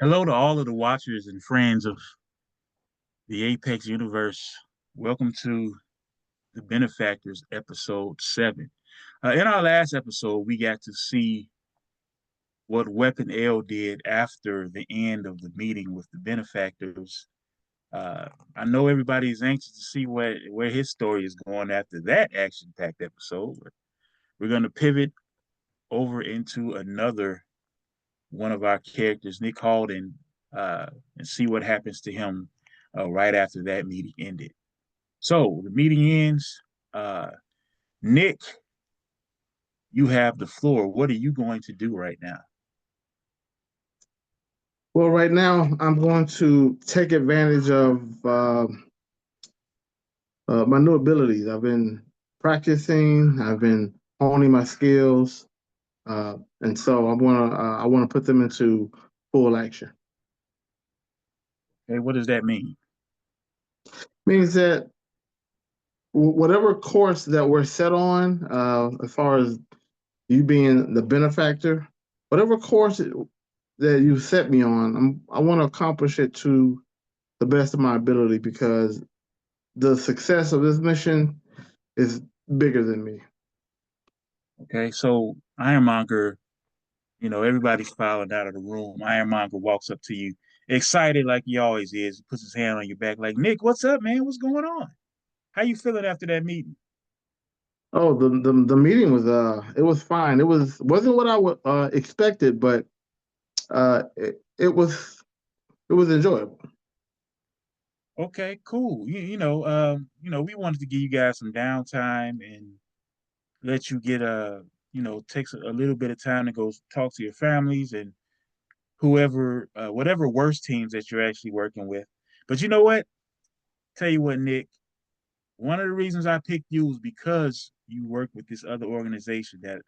Hello to all of the watchers and friends of the Apex universe. Welcome to the Benefactors episode 7. In our last episode, we got to see what Weapon L did after the end of the meeting with the Benefactors. I know everybody's anxious to see where his story is going after that action-packed episode. But we're going to pivot over into another one of our characters, Nick Halden, and see what happens to him right after that meeting ended. So the meeting ends. Uh, Nick, you have the floor. What are you going to do right now? Well, right now I'm going to take advantage of my new abilities. I've been practicing. I've been honing my skills, and so I want to put them into full action. Hey, what does that mean? Means that whatever course that we're set on, as far as you being the benefactor, whatever course that you set me on, I want to accomplish it to the best of my ability because the success of this mission is bigger than me. Okay, so Iron Monger, everybody's filing out of the room. Iron Monger walks up to you, excited like he always is. He puts his hand on your back, like, Nick, what's up, man? What's going on? How you feeling after that meeting? Oh, the meeting was it was fine. Wasn't what I would expected, but it was enjoyable. Okay, cool. We wanted to give you guys some downtime and let you get takes a little bit of time to go talk to your families and whatever worst teams that you're actually working with. But you know what? Tell you what, Nick, one of the reasons I picked you is because you work with this other organization that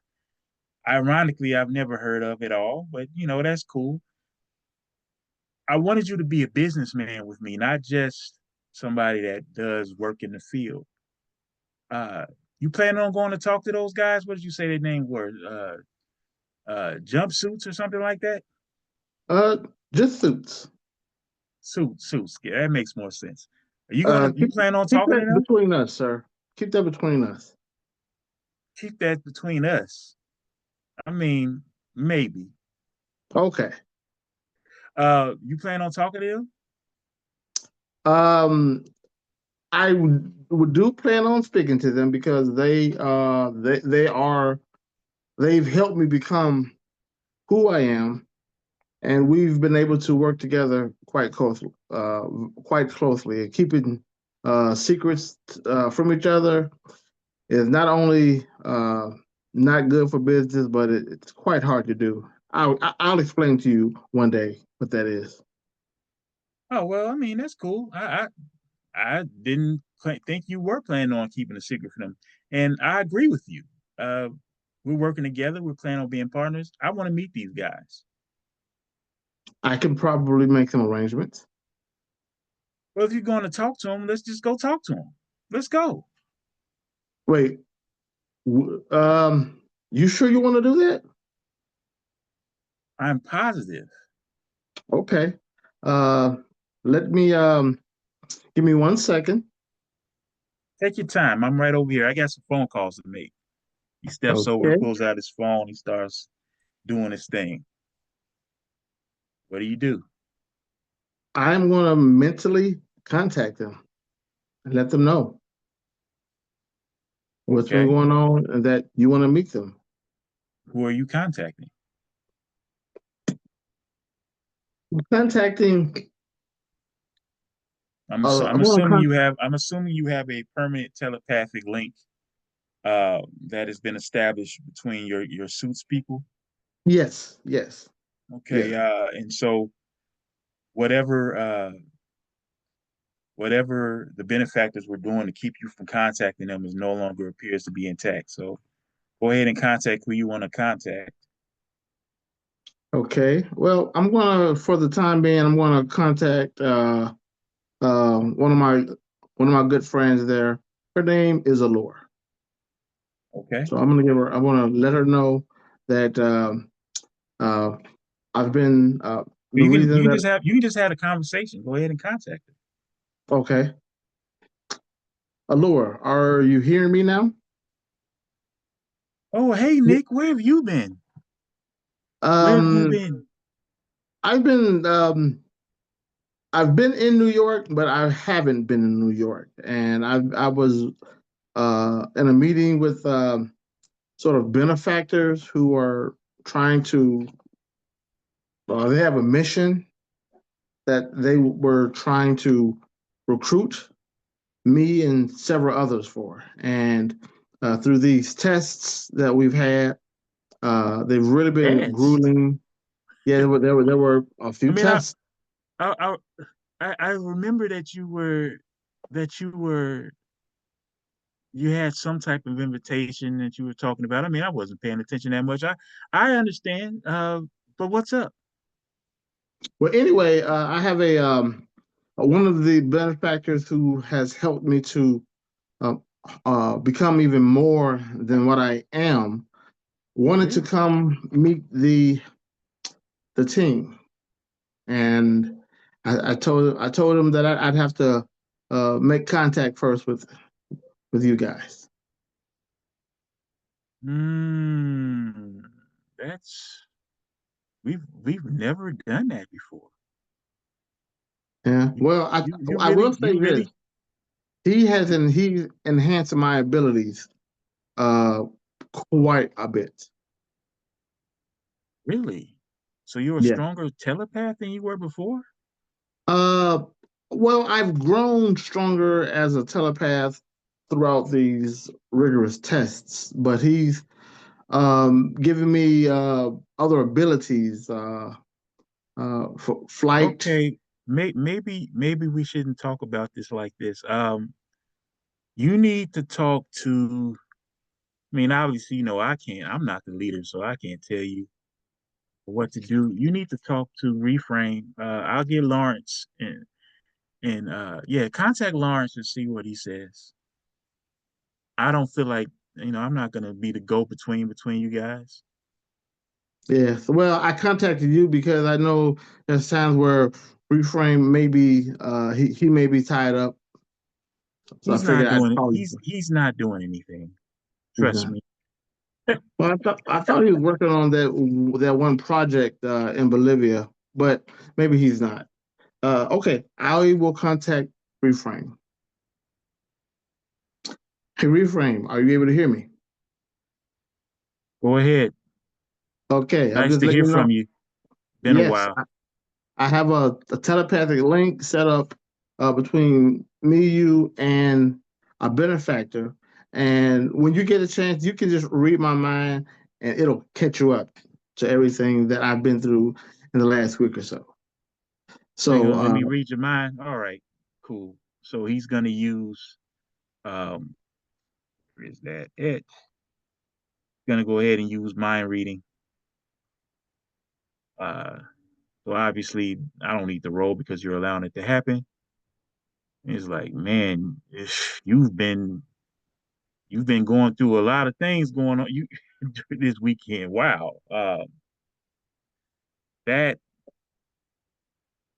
ironically I've never heard of at all, but that's cool. I wanted you to be a businessman with me, not just somebody that does work in the field. Uh, you planning on going to talk to those guys? What did you say their name were? Jumpsuits or something like that? Uh, just suits. Suits. Yeah, that makes more sense. You plan on Keep talking to that them? between us, sir. Keep that between us. Keep that between us. I mean, maybe. Okay. You plan on talking to them? Um, I do plan on speaking to them because they've helped me become who I am, and we've been able to work together quite closely, and keeping secrets from each other is not only not good for business, but it's quite hard to do. I'll explain to you one day what that is. Oh well, I mean that's cool. I didn't think you were planning on keeping a secret from them, and I agree with you. Uh, we're working together. We're planning on being partners. I want to meet these guys. I can probably make some arrangements. Well, if you're going to talk to them, let's just go talk to them. Let's go. Wait, you sure you want to do that? I'm positive. Okay. Uh, let me give me 1 second. Take your time. I'm right over here. I got some phone calls to make. He steps over, Okay. pulls out his phone. He starts doing his thing. What do you do? I'm going to mentally contact them and let them know what's been Okay. going on and that you want to meet them. Who are you contacting? Contacting, I'm I'm going to assuming con- you have a permanent telepathic link that has been established between your suits people. Yes, yes, Okay. yes. And so whatever whatever the benefactors were doing to keep you from contacting them is no longer appears to be intact. So go ahead and contact who you want to contact. Okay. Well, for the time being, I'm gonna contact uh one of my one of my good friends there. Her name is Allure. Okay. So I'm gonna let her know that uh I've been the reason that you can just have a conversation. Go ahead and contact them. okay. Allure, are you hearing me now? Oh, hey Yeah. Nick, where have you been? Where have you Um, been? I've been I've been in New York, but I haven't been in New York, and I was in a meeting with sort of benefactors who are trying to. They have a mission that they were trying to recruit me and several others for, and through these tests that we've had, they've really been Yes. grueling. Yeah, there were a I few mean, tests. I I I remember that you had some type of invitation that you were talking about. I mean, I wasn't paying attention that much. I understand. But what's up? Well, anyway, I have a one of the benefactors who has helped me to uh, become even more than what I am. Wanted to Really? come meet the team, and I told him that I'd have to make contact first with you guys. Hmm. That's we've never done that before. Yeah. You Well, I will say you this: really he enhanced my abilities uh quite a bit. really. So you're a Yeah. stronger telepath than you were before? Uh, well, I've grown stronger as a telepath throughout these rigorous tests, but he's given me other abilities for flight. Okay. Maybe we shouldn't talk about this like this. You need to talk to. I mean, obviously, I can't. I'm not the leader, so I can't tell you what to do. You need to talk to Reframe. I'll get Lawrence and yeah, contact Lawrence and see what he says. I don't feel like I'm not gonna be the go between you guys. Yes. Well, I contacted you because I know there's times where reframe maybe he may be tied up, so I figured I'd call you. He's not doing anything. He's Trust not. me. Well, I thought he was working on that one project in Bolivia, but maybe he's not. Okay, I will contact reframe. Hey, reframe, are you able to hear me? Go ahead. Okay, I'm Nice just to letting hear you know. from you. Been a Yes, while. I have a telepathic link set up between me, you, and a benefactor. And when you get a chance, you can just read my mind, and it'll catch you up to everything that I've been through in the last week or so. So you're So, gonna let me read your mind? All right, cool. So he's gonna use um where is that it? Gonna go ahead and use mind reading. Uh so obviously I don't need the roll because you're allowing it to happen. It's like, man, you've been going through a lot of things going on you this weekend. Wow. That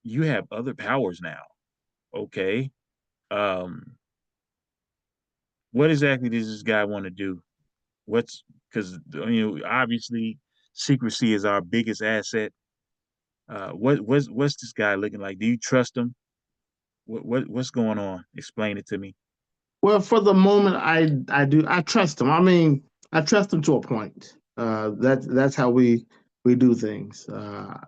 you have other powers now. Okay. Um, what exactly does this guy want to do? What's because obviously secrecy is our biggest asset. What's this guy looking like? Do you trust him? What's going on? Explain it to me. well, for the moment, I do I trust him. I mean, I trust him to a point. That's how we do things. On,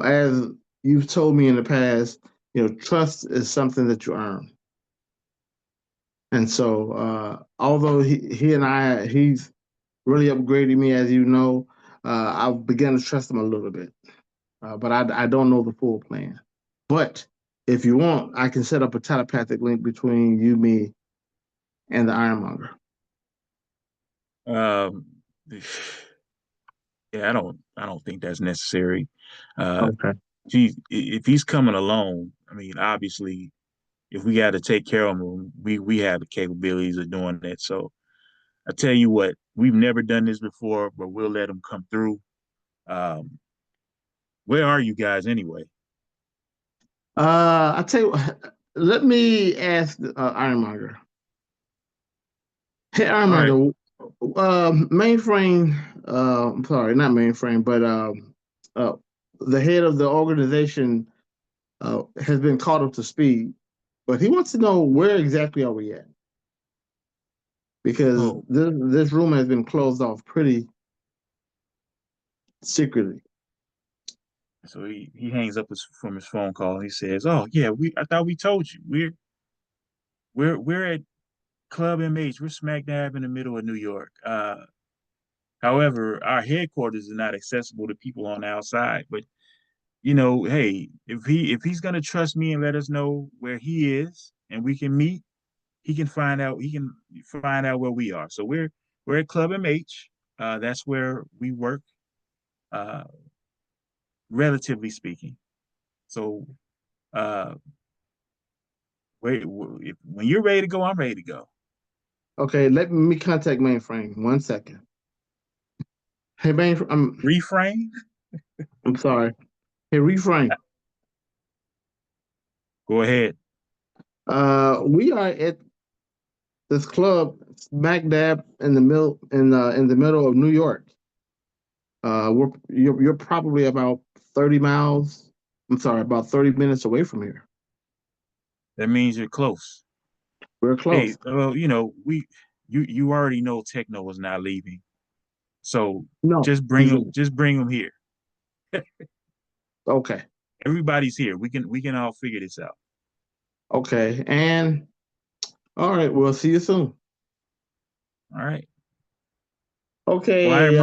as you've told me in the past, trust is something that you earn. And so, although he and he's really upgraded me, as you know, I've begun to trust him a little bit, but I don't know the full plan. But if you want, I can set up a telepathic link between you, me, and the Iron Monger. Um, yeah, I don't think that's necessary. Uh, Okay. if he's coming alone, I mean, obviously, if we got to take care of him, we have the capabilities of doing that. So I tell you what, we've never done this before, but we'll let him come through. Um, Where are you guys anyway? I tell you, let me ask Iron Monger. Hey, Iron All right. Monger, mainframe. I'm sorry, not mainframe, but uh, the head of the organization has been caught up to speed, but he wants to know where exactly are we at because Oh, this room has been closed off pretty secretly. so he hangs up from his phone call. He says, "Oh yeah, we I thought we told you we're at Club MH. We're smack dab in the middle of New York. However, our headquarters is not accessible to people on the outside. But hey, if he's gonna trust me and let us know where he is and we can meet, he can find out where we are. So we're at Club MH. That's where we work, uh, relatively speaking. So uh, when you're ready to go, I'm ready to go. Okay, let me contact mainframe. 1 second. Hey, mainframe. Reframe. I'm sorry. Hey, reframe. Go ahead. We are at this club smack dab in the middle of New York. You're probably about 30 miles. I'm sorry, about 30 minutes away from here. That means you're close. We're Hey, close. well, you already know Techno is not leaving, so No, just bring him here. okay, Everybody's here. We can all figure this out. okay, and all right. We'll see you soon. All right. Well, Okay,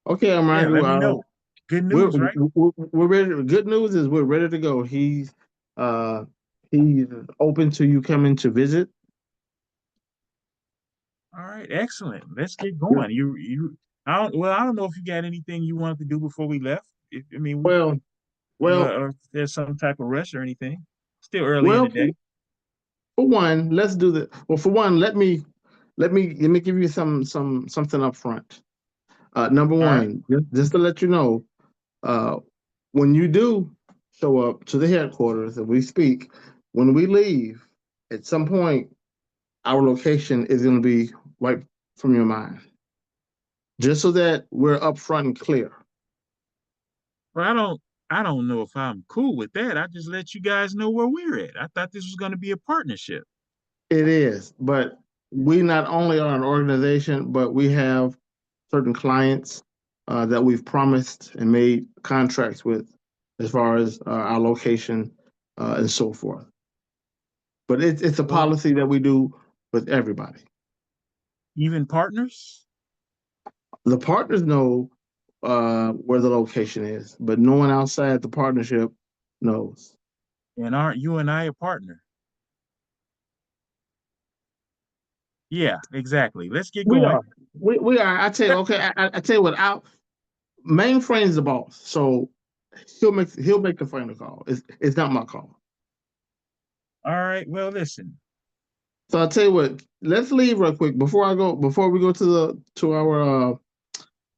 okay, yeah, Amanda. let me know. Good We're news, right? we're ready. Good news is we're ready to go. Uh he's open to you coming to visit. All right, excellent. Let's get going. I don't know if you got anything you wanted to do before we left. I mean, Well, well, or if there's some type of rush or anything. Still early in well. the day. For one, let's do the. Well, for one, let me give you something up front. Number All right. one, just to let you know, uh, when you do show up to the headquarters and we speak, when we leave, at some point, our location is going to be wiped from your mind, just so that we're upfront and clear. Well, I don't know if I'm cool with that. I just let you guys know where we're at. I thought this was going to be a partnership. It is, but we not only are an organization, but we have certain clients that we've promised and made contracts with as far as our location and so forth. But it's a Well, policy that we do with everybody. even partners? The partners know where the location is, but no one outside the partnership knows. And aren't you and I a partner? Yeah, exactly. Let's get We going. are. We are. I tell you, okay. I tell you what. Our mainframe's the boss, so he'll make the final call. It's not my call. All right. Well, listen. So I'll tell you what, let's leave real quick before we go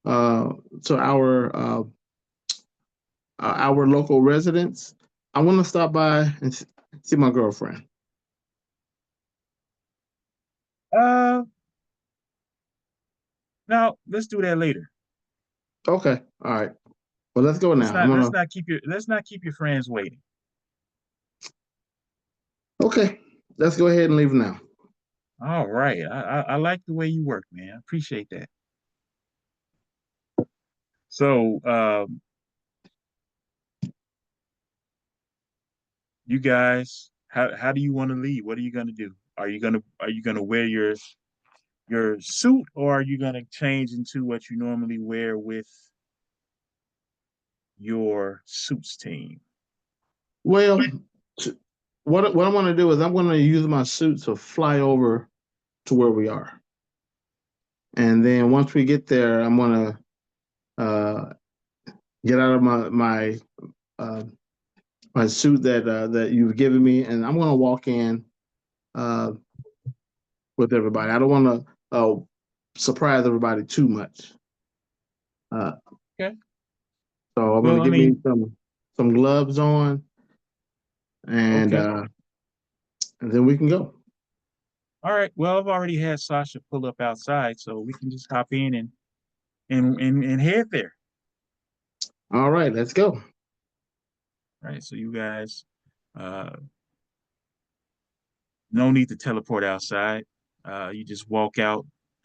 uh to our local residents. I want to stop by and see my girlfriend. Uh, now let's do that later. Okay, all right. Well, let's go Let's now. I'm not let's gonna. not keep your friends waiting. Okay, let's go ahead and leave now. All right. I like the way you work, man. I appreciate that. So, you guys, how do you want to leave? What are you gonna do? Are you gonna wear your suit, or are you gonna change into what you normally wear with your suits team? Well, t- what I want to do is I'm going to use my suit to fly over to where we are, and then once we get there, I'm going to get out of uh, my suit that you've given me, and I'm going to walk in uh, with everybody. I don't want to surprise everybody too much. Uh, Okay. So I'm gonna Well, I get me mean, some gloves on, and okay. uh, and then we can go. All right. Well, I've already had Sasha pull up outside, so we can just hop in and head there. All right, let's go. All right. So you guys, uh, no need to teleport outside. You just walk uh,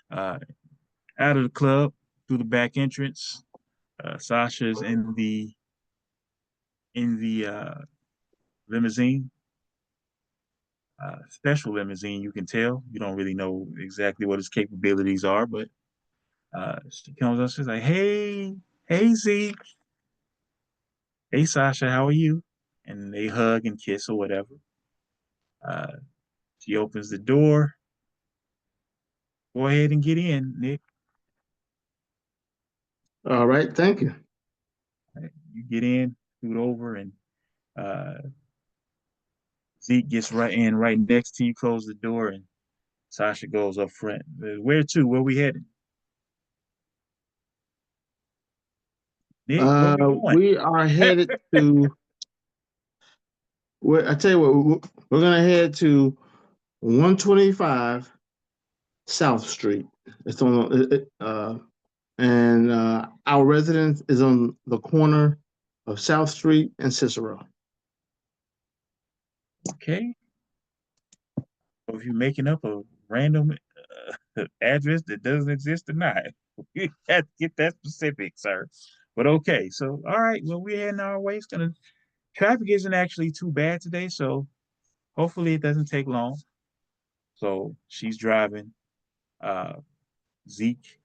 out of the club through the back entrance. Sasha's in the limousine, special limousine. You can tell. You don't really know exactly what his capabilities are, but she comes up. She's like, "Hey, hey, Z. Hey, Sasha. How are you?" And they hug and kiss or whatever. Uh, she opens the door. Go ahead and get in, Nick. All right, thank you. Right? You get in, scoot over, and uh, Zeke gets right in right next to you. Close the door, and Sasha goes up front. Where to? Where we heading? Nick, where we going? We are headed to. I tell you what, we're gonna head to 125 South Street. It's on, and our residence is on the corner of South Street and Cicero. Okay. So if you're making up a random address that doesn't exist or not, you have to get that specific, sir. But okay, so all right, well we're heading our way. It's gonna traffic isn't actually too bad today, so hopefully it doesn't take long. So she's driving. Uh, Zeke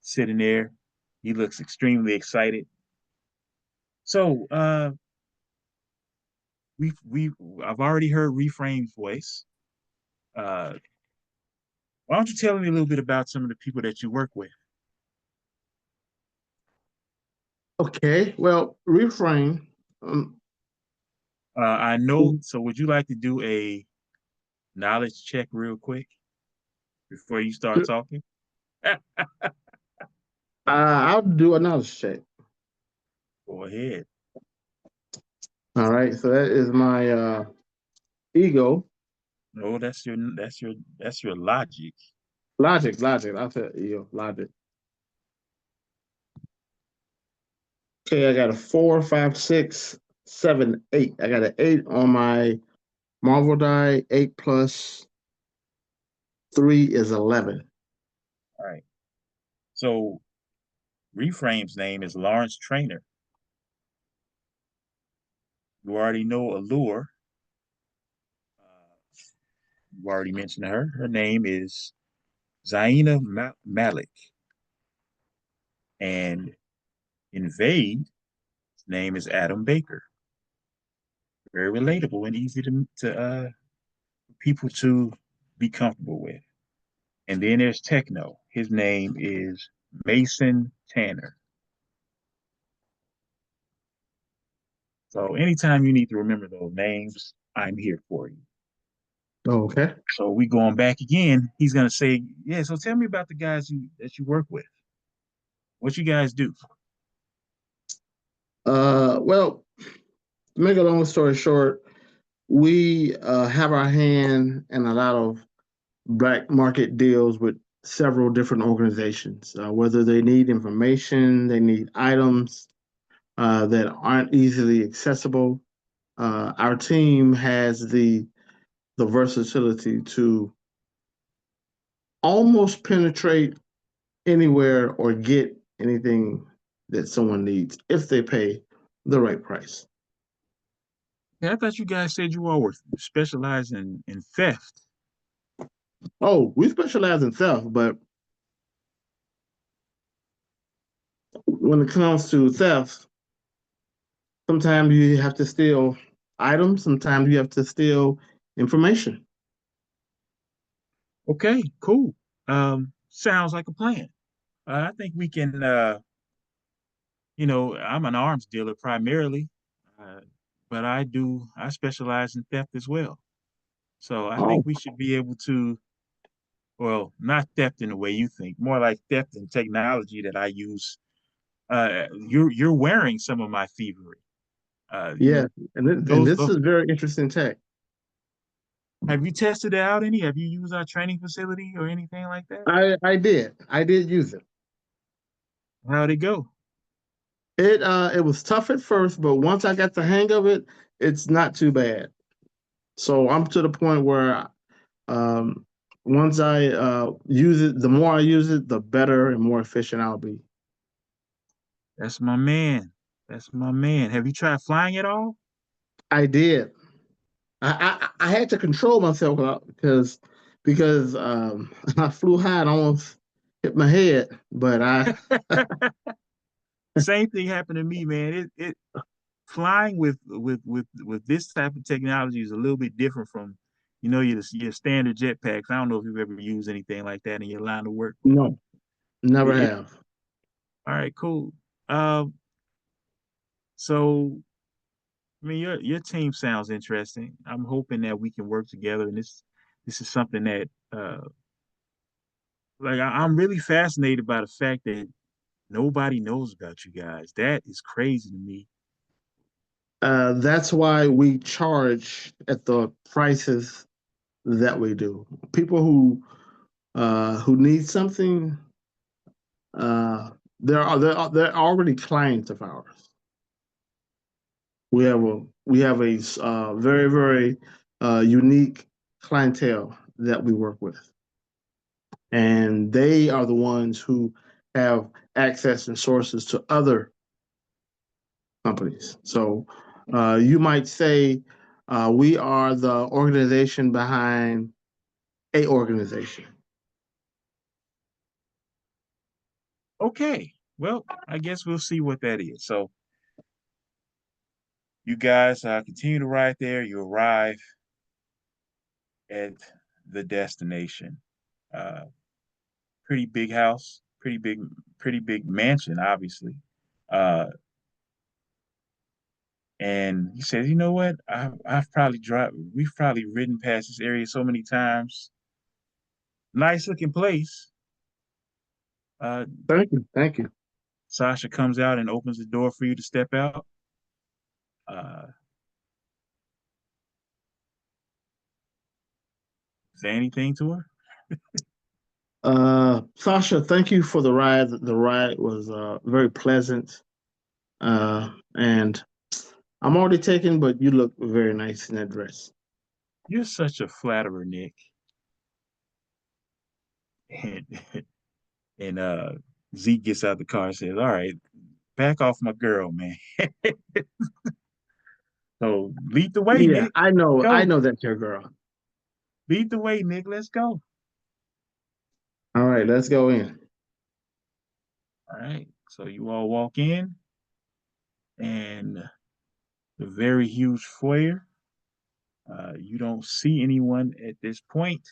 sitting there. He looks extremely excited. So we I've already heard Reframe's voice. Uh, why don't you tell me a little bit about some of the people that you work with? Okay, well, reframe. Um, I know. So would you like to do a knowledge check real quick before you start talking? I'll do another check. Go ahead. All right, so that is my ego. No, that's your logic. Logic. I said ego, logic. Okay, I got a 4, 5, 6, 7, 8. I got an 8 on my Marvel die. 8 plus 3 is 11. All right. So Reframe's name is Lawrence Trainer. You already know Allure. You already mentioned her. Her name is Zaina Malik. And Invade, his name is Adam Baker. Very relatable and easy to people to be comfortable with. And then there's Techno. His name is Mason Tanner. So anytime you need to remember those names, I'm here for you. Oh, okay. So we going back again. He's gonna say, "Yeah." So tell me about the guys that you work with. What you guys do? Well, to make a long story short, we have our hand in a lot of black market deals with several different organizations, whether they need information, they need items that aren't easily accessible. Our team has the versatility to almost penetrate anywhere or get anything that someone needs if they pay the right price. Yeah, I thought you guys said you all were specialized in theft. Oh, we specialize in theft, but when it comes to theft, sometimes you have to steal items, sometimes you have to steal information. Okay, cool. Sounds like a plan. I think we can. I'm an arms dealer primarily, uh, but I specialize in theft as well. So I think Oh, we should be able to, well, not theft in the way you think, more like theft in technology that I use you're wearing some of my thievery. You Yeah, know, and those, this those. is very interesting tech. Have you tested it out any? Have you used our training facility or anything like that? I did use it. How'd it go? It was tough at first, but once I got the hang of it, it's not too bad. So I'm to the point where um, once I use it, the more I use it, the better and more efficient I'll be. That's my man. That's my man. Have you tried flying at all? I did. I had to control myself because I flew high and almost hit my head, but I Same thing happened to me, man. It flying with this type of technology is a little bit different from, your standard jetpacks. I don't know if you've ever used anything like that in your line of work, but no, never it have. all right, cool. So I mean, your team sounds interesting. I'm hoping that we can work together, and this is something that I'm really fascinated by the fact that nobody knows about you guys. That is crazy to me. That's why we charge at the prices that we do. People who need something, uh, they're already clients of ours. We have a very unique clientele that we work with, and they are the ones who have access and sources to other companies. So you might say we are the organization behind a organization. Okay, well, I guess we'll see what that is. So you guys continue to ride there. You arrive at the destination. Uh, Pretty big house, pretty big mansion, obviously. Uh, and he says, "You know what? We've probably ridden past this area so many times. Nice looking place." Uh, Thank you, thank you. Sasha comes out and opens the door for you to step out. Uh, Say anything to her? Sasha, thank you for the ride. The ride was very pleasant, and I'm already taken, but you look very nice in that dress. You're such a flatterer, Nick. And and Zeke gets out the car and says, "All right, back off my girl, man." So lead the way, Yeah, Nick. Let's I go. know that's your girl. Lead the way, Nick. Let's go. All right, let's go in. All right. So you all walk in, and the very huge foyer. You don't see anyone at this point.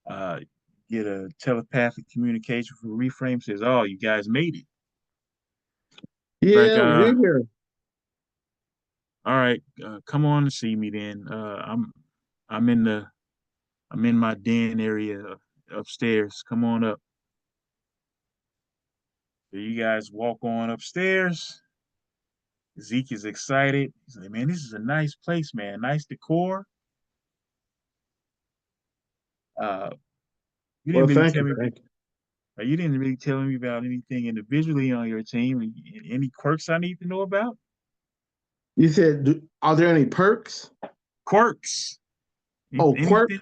Uh, get a telepathic communication from Reframe says, "Oh, you guys made it." Like, Yeah, we're here. all right, come on and see me then. I'm in the I'm in my den area upstairs. Come on up. So you guys walk on upstairs. Zeke is excited. He's like, "Man, this is a nice place, man. Nice decor." Uh, you Well, didn't really thank tell you, me. thank you. You didn't really tell me about anything individually on your team. Any quirks I need to know about? You said, are there any perks? Quirks. Oh, Anything, quirks.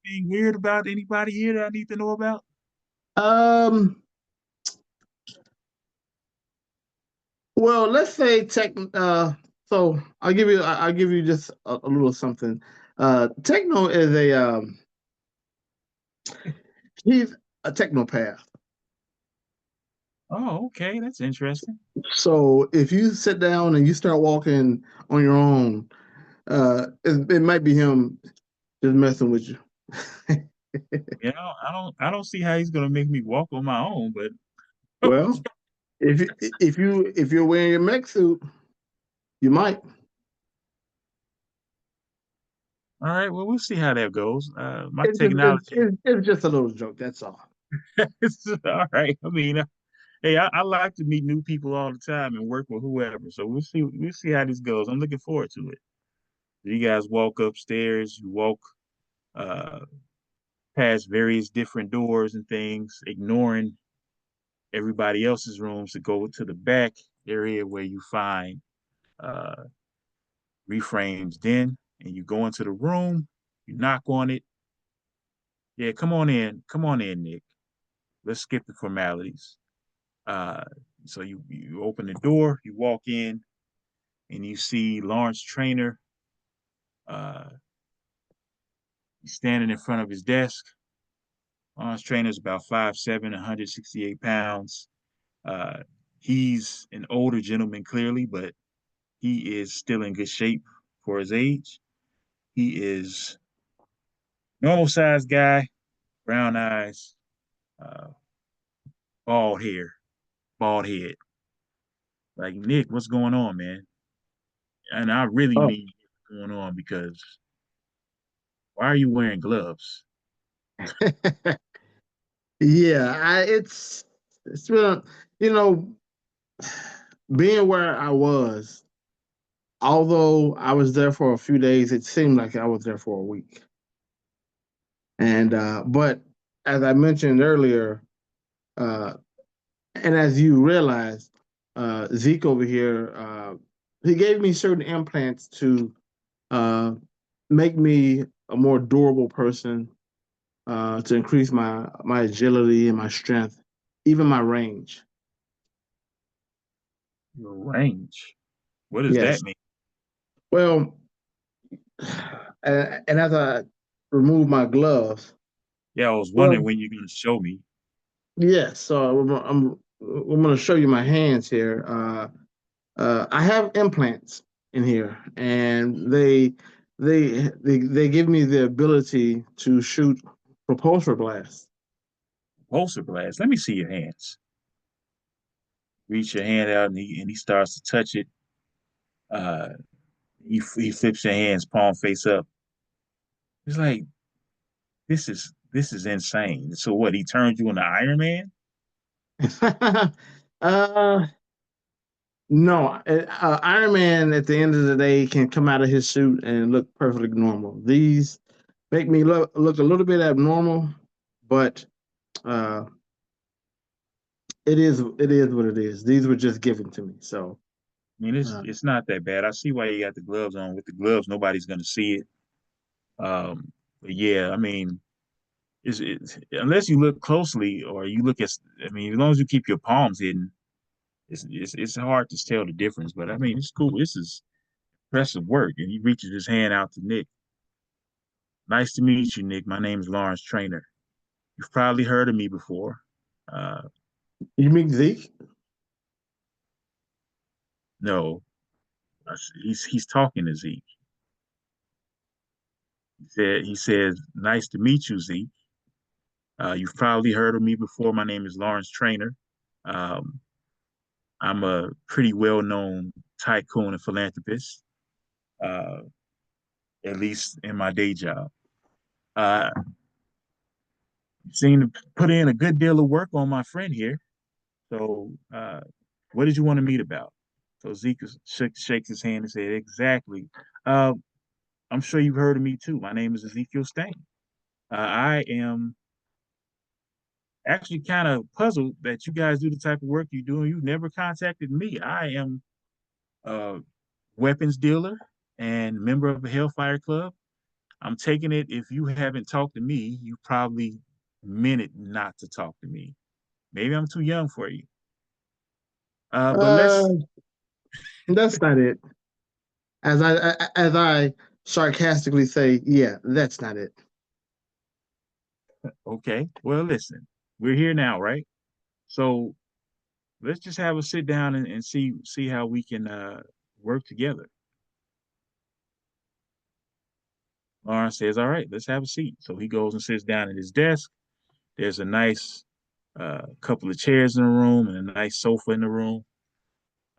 anything weird about anybody here that I need to know about? Um, well, let's say tech. So I'll give you just a little something. Techno is he's a technopath. Oh, okay, that's interesting. So if you sit down and you start walking on your own, it might be him just messing with you. I don't see how he's gonna make me walk on my own, but Well, if you're wearing your mech suit, you might. all right, well, we'll see how that goes. My technology, It's just a little joke. That's all. it's all right. I mean, Hey, I like to meet new people all the time and work with whoever. So we'll see how this goes. I'm looking forward to it. You guys walk upstairs, you walk uh past various different doors and things, ignoring everybody else's rooms to go to the back area where you find uh reframes den, and you go into the room, you knock on it. Yeah, come on in. Come on in, Nick. Let's skip the formalities. Uh so you open the door, you walk in, and you see Lawrence Trainer. Uh, he's standing in front of his desk. Lawrence Trainer is about 5'7", 168 pounds. Uh, he's an older gentleman, clearly, but he is still in good shape for his age. He is normal sized guy, brown eyes, uh, bald hair, bald head. Like, Nick, what's going on, man? And I really Oh, mean what's going on, because why are you wearing gloves? yeah, it's been, you know, being where I was, although I was there for a few days, it seemed like I was there for a week. And but as I mentioned earlier, uh, and as you realize, Zeke over here, he gave me certain implants to uh, make me a more durable person, to increase my agility and my strength, even my range. Your range. What does that Yes. mean? Well, and as I remove my gloves, Yeah, I was well, wondering when you're going to show me. yes. So I'm going to show you my hands here. I have implants in here, and they give me the ability to shoot propulsor blasts. Repulsor blast. Let me see your hands. Reach your hand out, and he starts to touch it. Uh, he flips your hands palm face up. It's like, this is insane. So what? He turned you into Iron Man? uh, no, Iron Man at the end of the day can come out of his suit and look perfectly normal. These make me look a little bit abnormal, but uh, it is what it is. These were just given to me, so I mean, it's uh, it's not that bad. I see why you got the gloves on. With the gloves, nobody's going to see it. But yeah, I mean, it's unless you look closely, or you look at. I mean, as long as you keep your palms hidden, it's hard to tell the difference. But I mean, it's cool. This is impressive work. And he reaches his hand out to Nick. Nice to meet you, Nick. My name is Lawrence Trainer. You've probably heard of me before. Uh, you meet Zeke. no, he's talking to Zeke. He says, "Nice to meet you, Zeke. You've probably heard of me before. My name is Lawrence Trainer. Um, I'm a pretty well-known tycoon and philanthropist, uh, at least in my day job. Uh, seem to put in a good deal of work on my friend here. So, what did you want to meet about?" So Zeke shakes his hand and said, "Exactly. Uh, I'm sure you've heard of me too. My name is Ezekiel Stain. I am actually kind of puzzled that you guys do the type of work you do and you never contacted me. I am a weapons dealer and member of a Hellfire Club. I'm taking it, if you haven't talked to me, you probably meant it not to talk to me. Maybe I'm too young for you. But Uh, let's that's not it. As I sarcastically say, yeah, that's not it. Okay. Well, listen, we're here now, right? So let's just have a sit down and see how we can work together. Lawrence says, "All right, let's have a seat." So he goes and sits down at his desk. There's a nice couple of chairs in the room and a nice sofa in the room.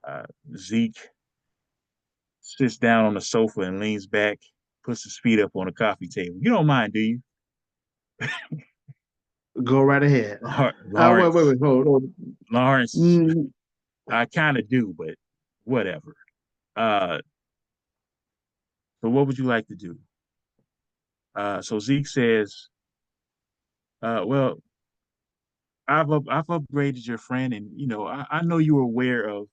Uh, Zeke sits down on the sofa and leans back, puts his feet up on the coffee table. You don't mind, do you? Go right ahead. Lawrence, Hold on. Lawrence, Mm, I kind of do, but whatever. Uh, so what would you like to do? So Zeke says, well, I've upgraded your friend, and I know you were aware of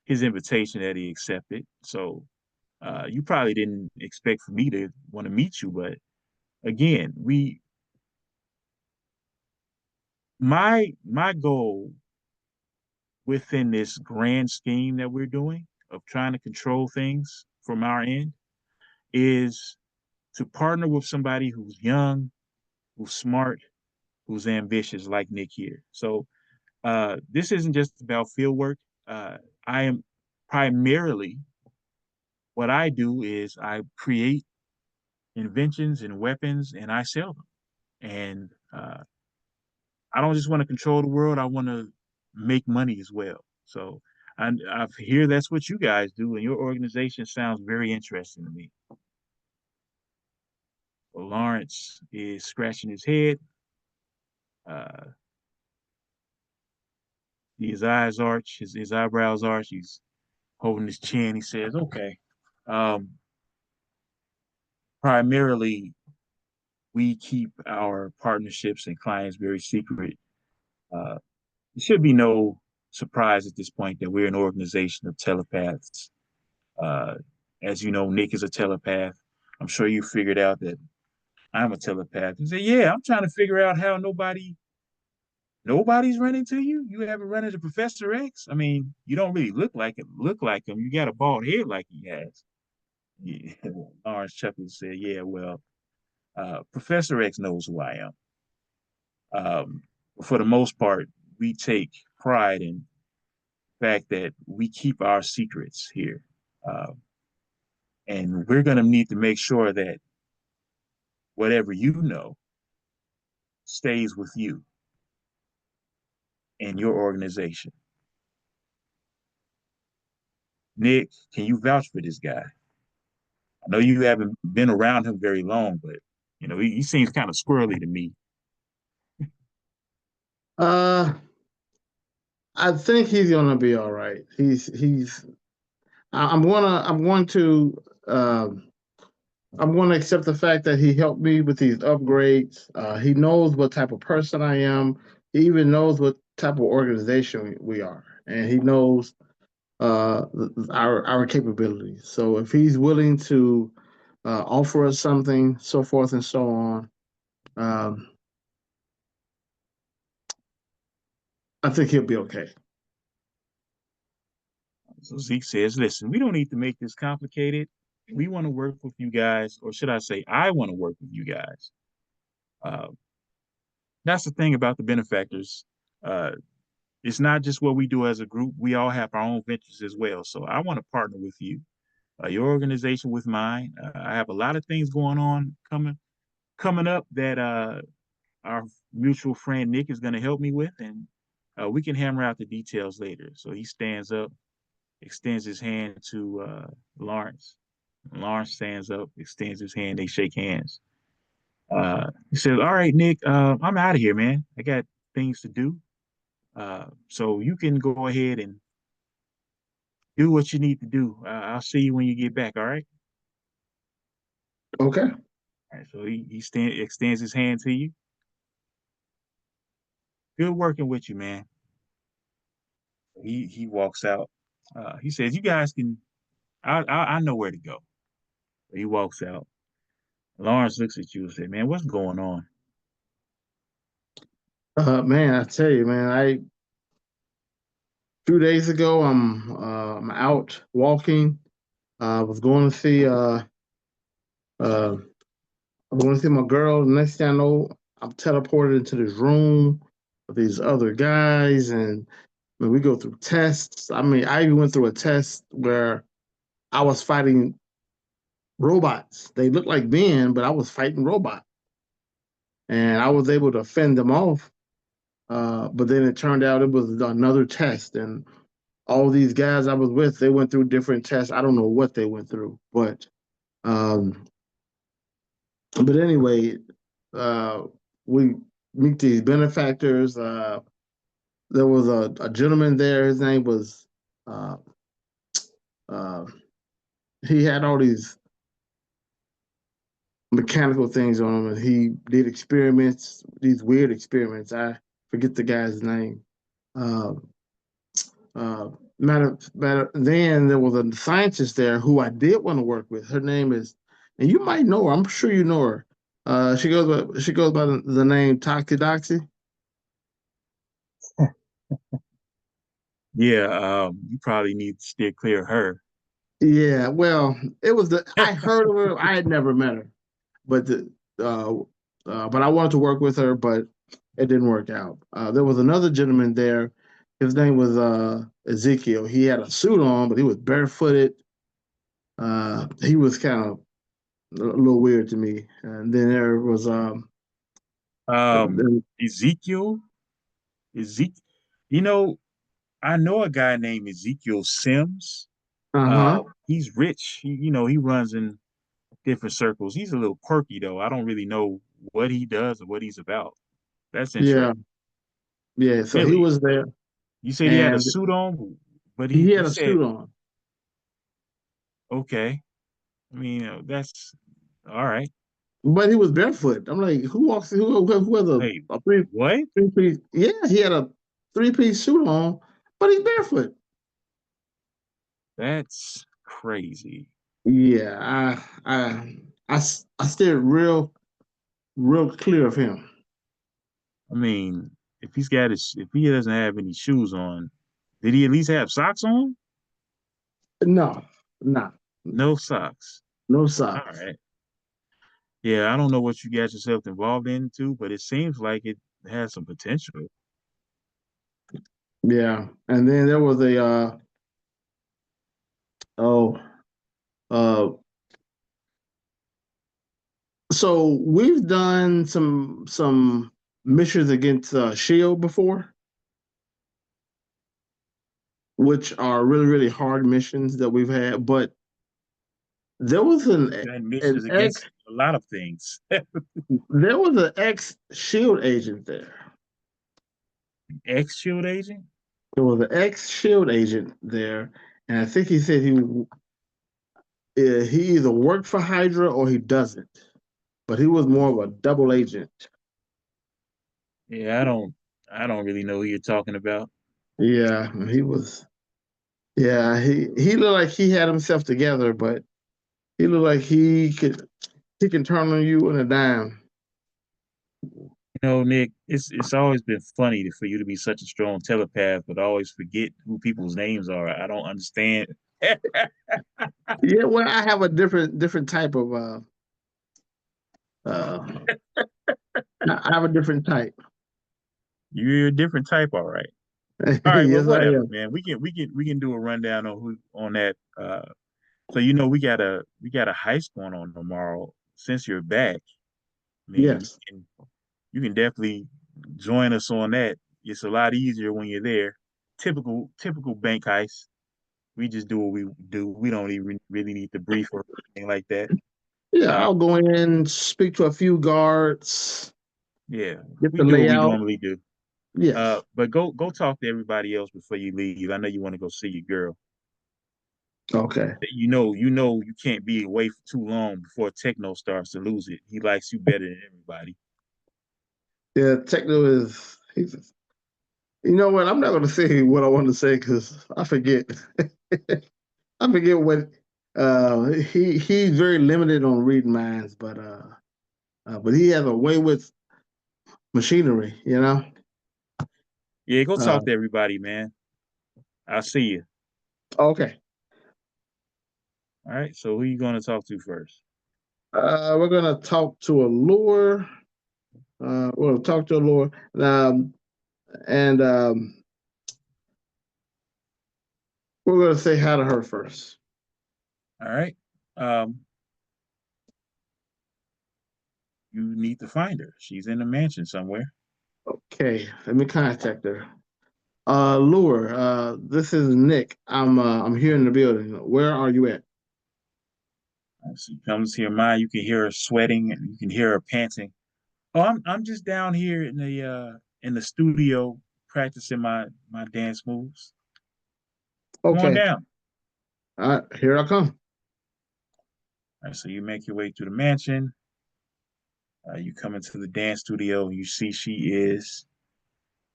his invitation that he accepted. So you probably didn't expect for me to want to meet you, but again, my goal within this grand scheme that we're doing of trying to control things from our end is to partner with somebody who's young, who's smart, who's ambitious, like Nick here. So this isn't just about field work. I am primarily what I do is I create inventions and weapons and I sell them. And I don't just want to control the world. I want to make money as well. So I hear that's what you guys do, and your organization sounds very interesting to me. Well, Lawrence is scratching his head. Uh, his eyes arch, his eyebrows arch. He's holding his chin. He says, "Okay, um, primarily we keep our partnerships and clients very secret. Uh, it should be no surprise at this point that we're an organization of telepaths. Uh, as you know, Nick is a telepath. I'm sure you figured out that I'm a telepath." He said, "Yeah, I'm trying to figure out how nobody's running to you. You haven't run into Professor X. I mean, you don't really look like him. You got a bald head like he has." Yeah. Lawrence chuckled and said, "Yeah, well, Professor X knows who I am. Um, for the most part, we take pride in the fact that we keep our secrets here. Uh, and we're going to need to make sure that whatever you know stays with you and your organization. Nick, can you vouch for this guy? I know you haven't been around him very long, but he seems kind of squirrely to me." uh, I think he's gonna be all right. I'm going to uh, I'm going to accept the fact that he helped me with these upgrades. He knows what type of person I am. He even knows what type of organization we are, and he knows our capabilities. So if he's willing to offer us something, so forth and so on, um, I think he'll be okay. So Zeke says, "Listen, we don't need to make this complicated. We want to work with you guys, or should I say, I want to work with you guys." Uh, that's the thing about the benefactors. Uh, it's not just what we do as a group. We all have our own ventures as well. So I want to partner with you, your organization with mine. I have a lot of things going on coming up that our mutual friend Nick is going to help me with, and we can hammer out the details later. So he stands up, extends his hand to Lawrence. Lawrence stands up, extends his hand. They shake hands. He says, "All right, Nick, I'm out of here, man. I got things to do. So you can go ahead and do what you need to do. I'll see you when you get back. All right." Okay. All right. So extends his hand to you. Good working with you, man. He walks out. He says, "You guys can. I know where to go." He walks out. Lawrence looks at you and says, "Man, what's going on?" Man, I tell you, man, 2 days ago, I'm out walking. Was going to see uh, I'm going to see my girl. The next thing I know, I'm teleported into this room with these other guys, and I mean, we go through tests. I mean, I even went through a test where I was fighting robots. They looked like men, but I was fighting robots, and I was able to fend them off. But then it turned out it was another test, and all these guys I was with, they went through different tests. I don't know what they went through, um, but anyway, uh, we meet these benefactors. There was a gentleman there. His name was uh, uh, he had all these mechanical things on him, and he did experiments, these weird experiments. I forget the guy's name. Uh, uh, then there was a scientist there who I did want to work with. Her name is, and you might know her. I'm sure you know her. She goes by the name Toxidoxy. Yeah, you probably need to steer clear of her. Yeah, well, it was the I heard of her. I had never met her, but uh, but I wanted to work with her, but it didn't work out. There was another gentleman there. His name was Ezekiel. He had a suit on, but he was barefooted. He was kind of a little weird to me. And then there was Ezekiel, Ezekiel. You know, I know a guy named Ezekiel Sims. uh-huh. He's rich. He runs in different circles. He's a little quirky though. I don't really know what he does or what he's about. That's Yeah, interesting. yeah. So he Really? was there, You said he had a and suit on, but he he you had a said suit on. okay. I mean, that's all right. But he was barefoot. I'm like, who walks? Who has Wait, a three what? three piece? Yeah, he had a three-piece suit on, but he's barefoot. That's crazy. Yeah, I stared real clear of him. I mean, if he doesn't have any shoes on, did he at least have socks on? No, no, No socks. no All socks. right. Yeah, I don't know what you got yourself involved into, but it seems like it has some potential. Yeah, and then there was a oh uh so we've done some missions against Shield before, which are really hard missions that we've had. But there was That an missions ex against a lot of things. there was an ex Shield agent there. Ex Shield agent? There was an ex Shield agent there, and I think he said he either worked for Hydra or he doesn't. But he was more of a double agent. Yeah, I don't really know who you're talking about. Yeah, he was. Yeah, he looked like he had himself together, but he looked like he can turn on you in a dime. Nick, it's always been funny for you to be such a strong telepath, but always forget who people's names are. I don't understand. Yeah, well, I have a different type of uh I have a different type. You're a different type, all right. All right, well, Yes, I whatever, am. man. We can do a rundown on who on that. So we got a heist going on tomorrow. Since you're back, I mean, Yes. you can definitely join us on that. It's a lot easier when you're there. Typical bank heist. We just do what we do. We don't even really need to brief or anything like that. Yeah, Uh, I'll go in, speak to a few guards, yeah, get we the do what we layout. normally do. Yes. But go talk to everybody else before you leave. I know you want to go see your girl. Okay. You can't be away for too long before Techno starts to lose it. He likes you better than everybody. Yeah, Techno is he's you know what? I'm not gonna say what I want to say because I forget. I forget what he's very limited on reading minds, but he has a way with machinery, you know. Yeah, go Uh, talk to everybody, man. I'll see you. okay. All right. So who you going to talk to first? We're gonna talk to Allure. We're gonna talk to Allure. And we're gonna say hi to her first. All right. Um, you need to find her. She's in the mansion somewhere. Okay, let me contact her. Allure, this is Nick. I'm here in the building. Where are you at? She comes to your mind. You can hear her sweating and you can hear her panting. Oh, I'm just down here in the studio practicing my dance moves. Come on Okay. down. Here I come. All right, so you make your way through the mansion. You come into the dance studio. You see she is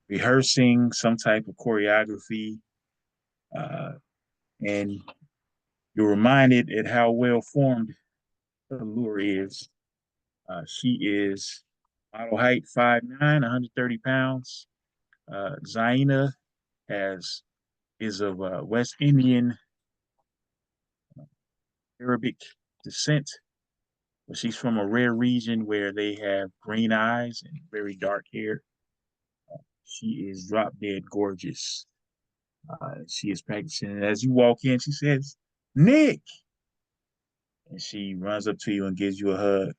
rehearsing some type of choreography, uh, and you're reminded at how well formed her lure is. She is model height 5'9", 130 pounds. Zaina has is of West Indian Arabic descent, but she's from a rare region where they have green eyes and very dark hair. She is drop dead gorgeous. She is practicing. And as you walk in, she says, "Nick," and she runs up to you and gives you a hug.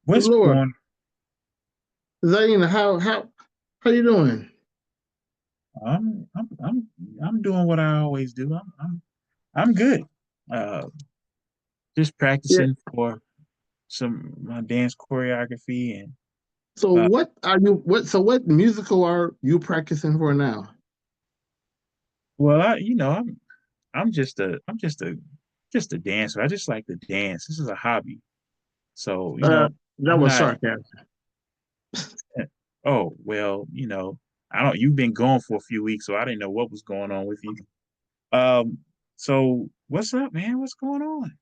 What's Lord, going? Zayn, how you doing? I'm I'm I'm I'm doing what I always do. I'm good. Uh, just Yeah. practicing for some my dance choreography and So uh, what are you what musical are you practicing for now? well, I'm just a dancer. I just like to dance. This is a hobby. So, That I'm was not sarcasm. oh, well, I don't you've been gone for a few weeks, so I didn't know what was going on with you. So what's up, man? What's going on?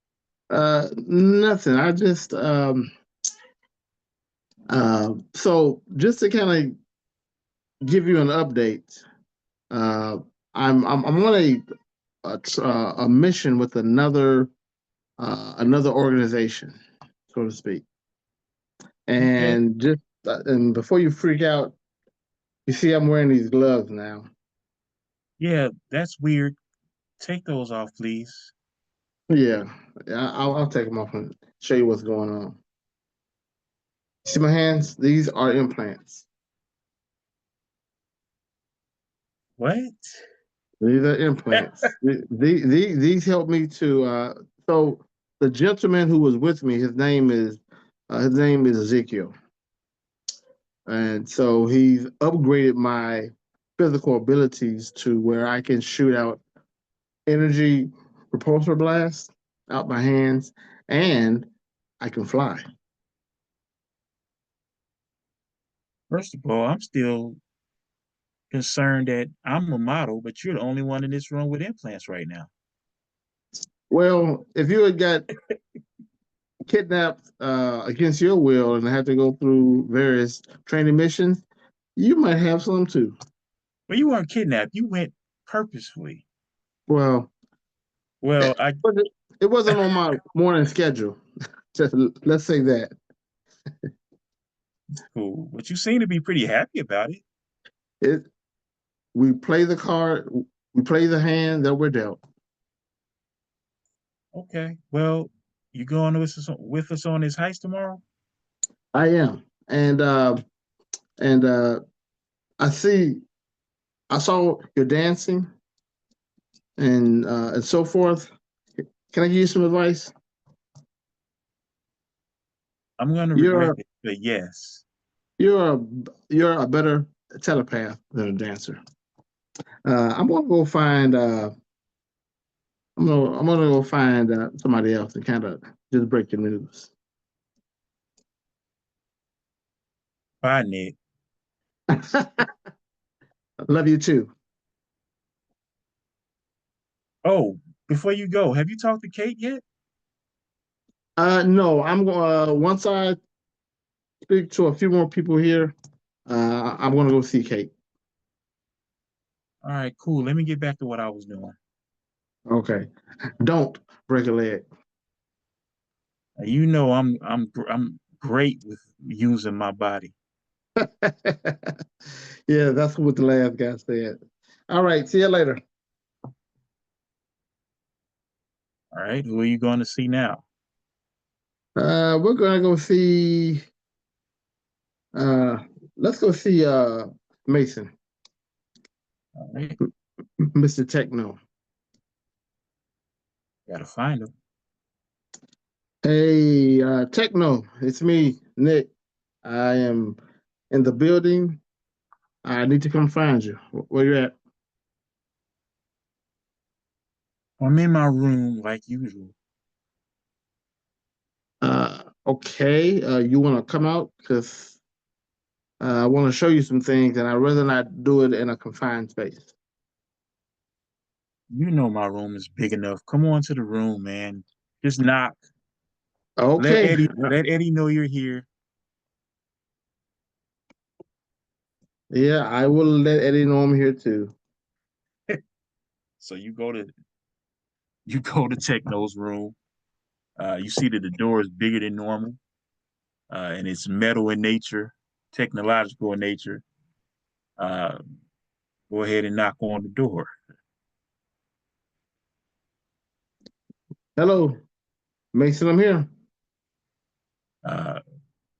Nothing. I just so just to kind of give you an update, uh I'm on a mission with another organization, so to speak. Okay. And just and before you freak out, you see I'm wearing these gloves now. Yeah, that's weird. Take those off, please. Yeah, I'll take them off and show you what's going on. See my hands? These are implants. What? These are implants. These help me to. So the gentleman who was with me, his name is Ezekiel, and so he's upgraded my physical abilities to where I can shoot out energy repulsor blasts out my hands, and I can fly. First of all, I'm still concerned that I'm a model, but you're the only one in this room with implants right now. Well, if you had got kidnapped against your will and had to go through various training missions, you might have some too. But you weren't kidnapped. You went purposefully. Well, Well, it wasn't, it wasn't on my morning schedule. Just let's say that. cool. But you seem to be pretty happy about it. It we play the card, we play the hand that we're dealt. Okay. Well, you going with us on this heist tomorrow? I am, and I see, I saw you're dancing and so forth. Can I give you some advice? I'm going to regret You're it, but yes. you're a you're a better telepath than a dancer. I'm gonna go find I'm gonna go find somebody else and kind of just break the news. Bye, Nick. Love you too. Oh, before you go, have you talked to Kate yet? No, I'm going. Once I speak to a few more people here, I'm gonna go see Kate. All right, cool. Let me get back to what I was doing. Okay. Don't break a leg. I'm great with using my body. Yeah, that's what the last guy said. All right. See you later. All right, who are you going to see now? We're gonna go see. Uh, let's go see Mason, All right, Mr. Techno. gotta find him. Hey, Techno, it's me, Nick, I am in the building. I need to come find you. Where you at? I'm in my room like usual. Okay. You want to come out? Because I want to show you some things, and I'd rather not do it in a confined space. You know my room is big enough. Come on to the room, man. Just knock. Okay. Let Eddie know you're here. Yeah, I will let Eddie know I'm here too. So you go to Techno's room. You see that the door is bigger than normal, and it's metal in nature, technological in nature. Uh, Go ahead and knock on the door. Hello, Mason. I'm here. Uh,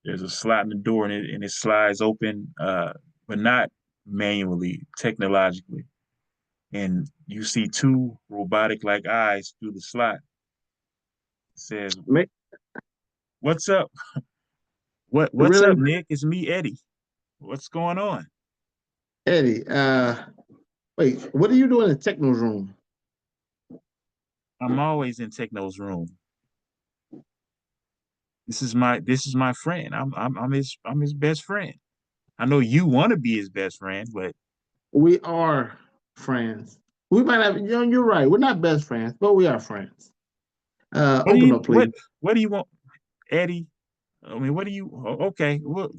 there's a slot in the door, and it slides open, but not manually, technologically. And you see two robotic-like eyes through the slot. It says, Ma- "What's up? What's really, up, Nick? It's me, Eddie. What's going on?" Eddie? Wait. What are you doing in Techno's room? I'm always in Techno's room. This is my friend. I'm his best friend. I know you want to be his best friend, but We are friends. We might have. You know, you're right. We're not best friends, but we are friends. what do Open you up, please. what do you want, Eddie? I mean, what do you? Okay, well,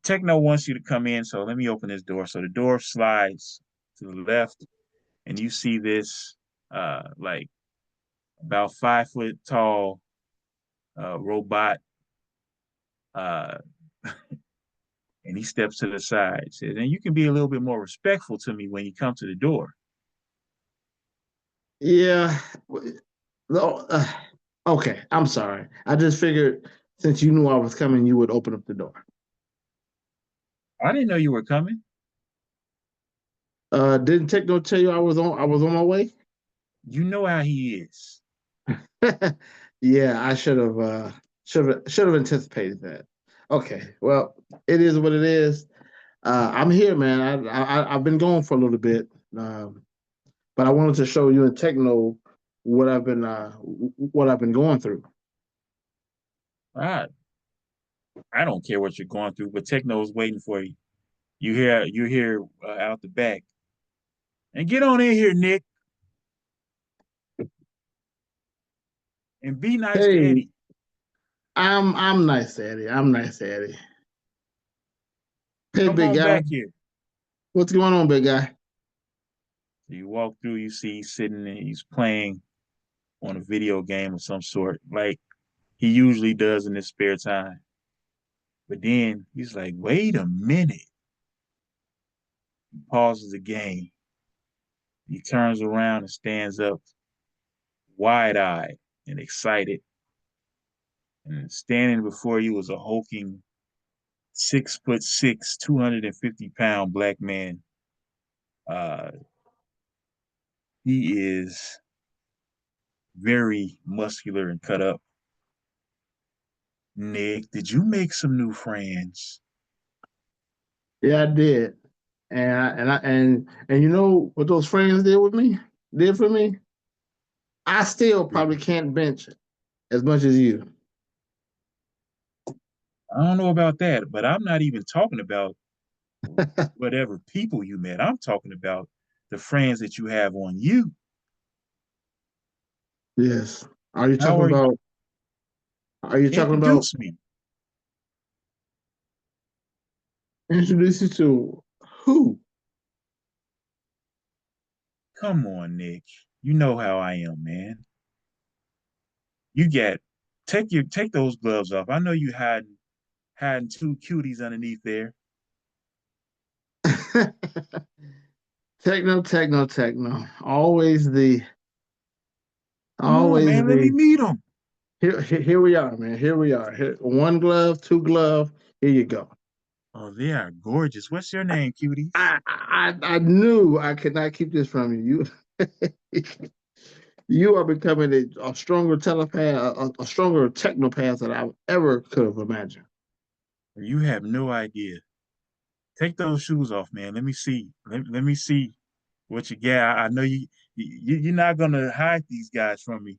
Techno wants you to come in, so let me open this door. So the door slides to the left, and you see this like about 5 foot tall robot, uh, and he steps to the side. Says, "And you can be a little bit more respectful to me when you come to the door." Yeah. No, okay. I'm sorry. I just figured since you knew I was coming, you would open up the door. I didn't know you were coming. Didn't Techno tell you I was on my way? You know how he is. Yeah, I should have anticipated that. Okay, well, it is what it is. I'm here, man. I've been going for a little bit, but I wanted to show you and Techno what I've been going through. I I don't care what you're going through, but Techno's waiting for you. You hear out the back, and get on in here, Nick, and be nice to Hey, Eddie. I'm nice, Eddie. I'm nice, Eddie. Hey, Come big on guy, back here. what's going on, big guy? So you walk through, you see he's sitting and he's playing on a video game of some sort, like he usually does in his spare time. But then he's like, wait a minute. He pauses the game. He turns around and stands up, wide eyed and excited. And standing before you was a hulking 6'6", 250-pound black man. Uh, he is very muscular and cut up. Nick, did you make some new friends? Yeah, I did, and you know what those friends did for me? I still probably can't bench as much as you. I don't know about that, but I'm not even talking about whatever people you met. I'm talking about the friends that you have on you. Yes. Are you How talking are you? about? Are you talking about Introduce me. introduce you to who? Come on, Nick. You know how I am, man. You get take those gloves off. I know you hiding two cuties underneath there. Techno. Come on, always man. Let me the. meet them. Here we are, man. Here we are. Here, one glove, two glove. Here you go. Oh, they are gorgeous. What's your name, cuties? I knew I could not keep this from you. You you are becoming a stronger telepath, a stronger technopath than I ever could have imagined. You have no idea. Take those shoes off, man. Let me see. Let me see what you got. I know you're not gonna hide these guys from me.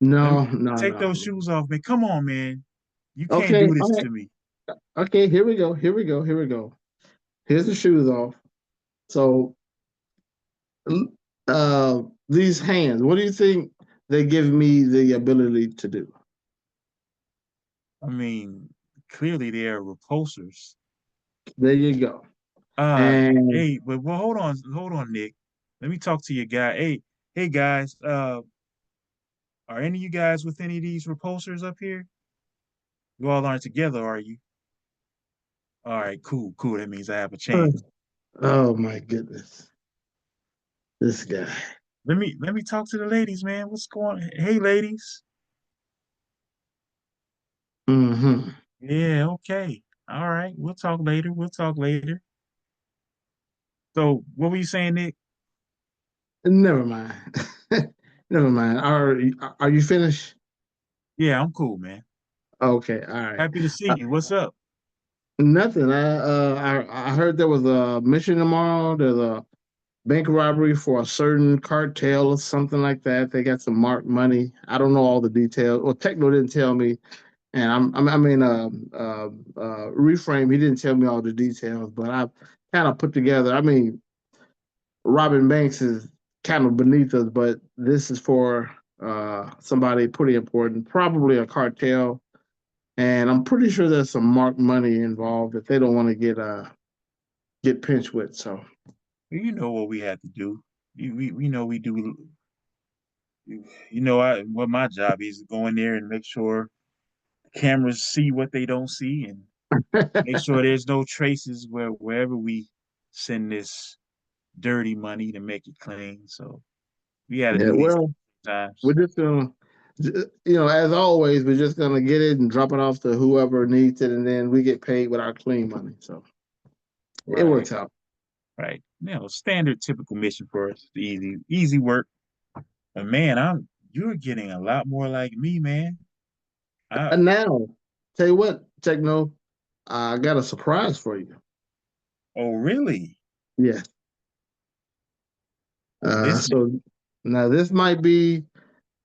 Let me No, no, take no. those shoes off, man. Come on, man. You can't Okay, do this all right. to me. Okay, here we go. Here we go. Here we go. Here's the shoes off. So, uh, these hands, what do you think they give me the ability to do? I mean, clearly they are repulsors. There you go. Uh, And hey, but well, hold on, Nick. Let me talk to your guy. Hey, guys. Are any of you guys with any of these repulsors up here? You all aren't together, are you? All right, cool, cool. That means I have a chance. oh my goodness, this guy. Let me talk to the ladies, man. What's going on? Hey, ladies. Hmm. Yeah, okay. All right. We'll talk later. We'll talk later. So, what were you saying, Nick? Never mind. Never mind. Are you finished? Yeah, I'm cool, man. Okay, all right. Happy to see Uh, you. What's up? nothing. I heard there was a mission tomorrow. There's a bank robbery for a certain cartel or something like that. They got some marked money. I don't know all the details. Well, Techno didn't tell me, and I mean, reframe. He didn't tell me all the details, but I kind of put together. I mean, robbing banks is kind of beneath us, but this is for somebody pretty important, probably a cartel, and I'm pretty sure there's some marked money involved that they don't want to get pinched with. So You know what we have to do. We know we do. You know, what my job is to go in there and make sure the cameras see what they don't see and make sure there's no traces wherever we send this dirty money to make it clean. So we got to yeah, do these well, we're times. just gonna, as always, we're just gonna get it and drop it off to whoever needs it, and then we get paid with our clean money. So it Right, works out. right. You know, standard typical mission for us. Easy work. But man, you're getting a lot more like me, man. I And now, tell you what, Techno, I got a surprise for you. oh really? Yeah. Oh, this So now this might be,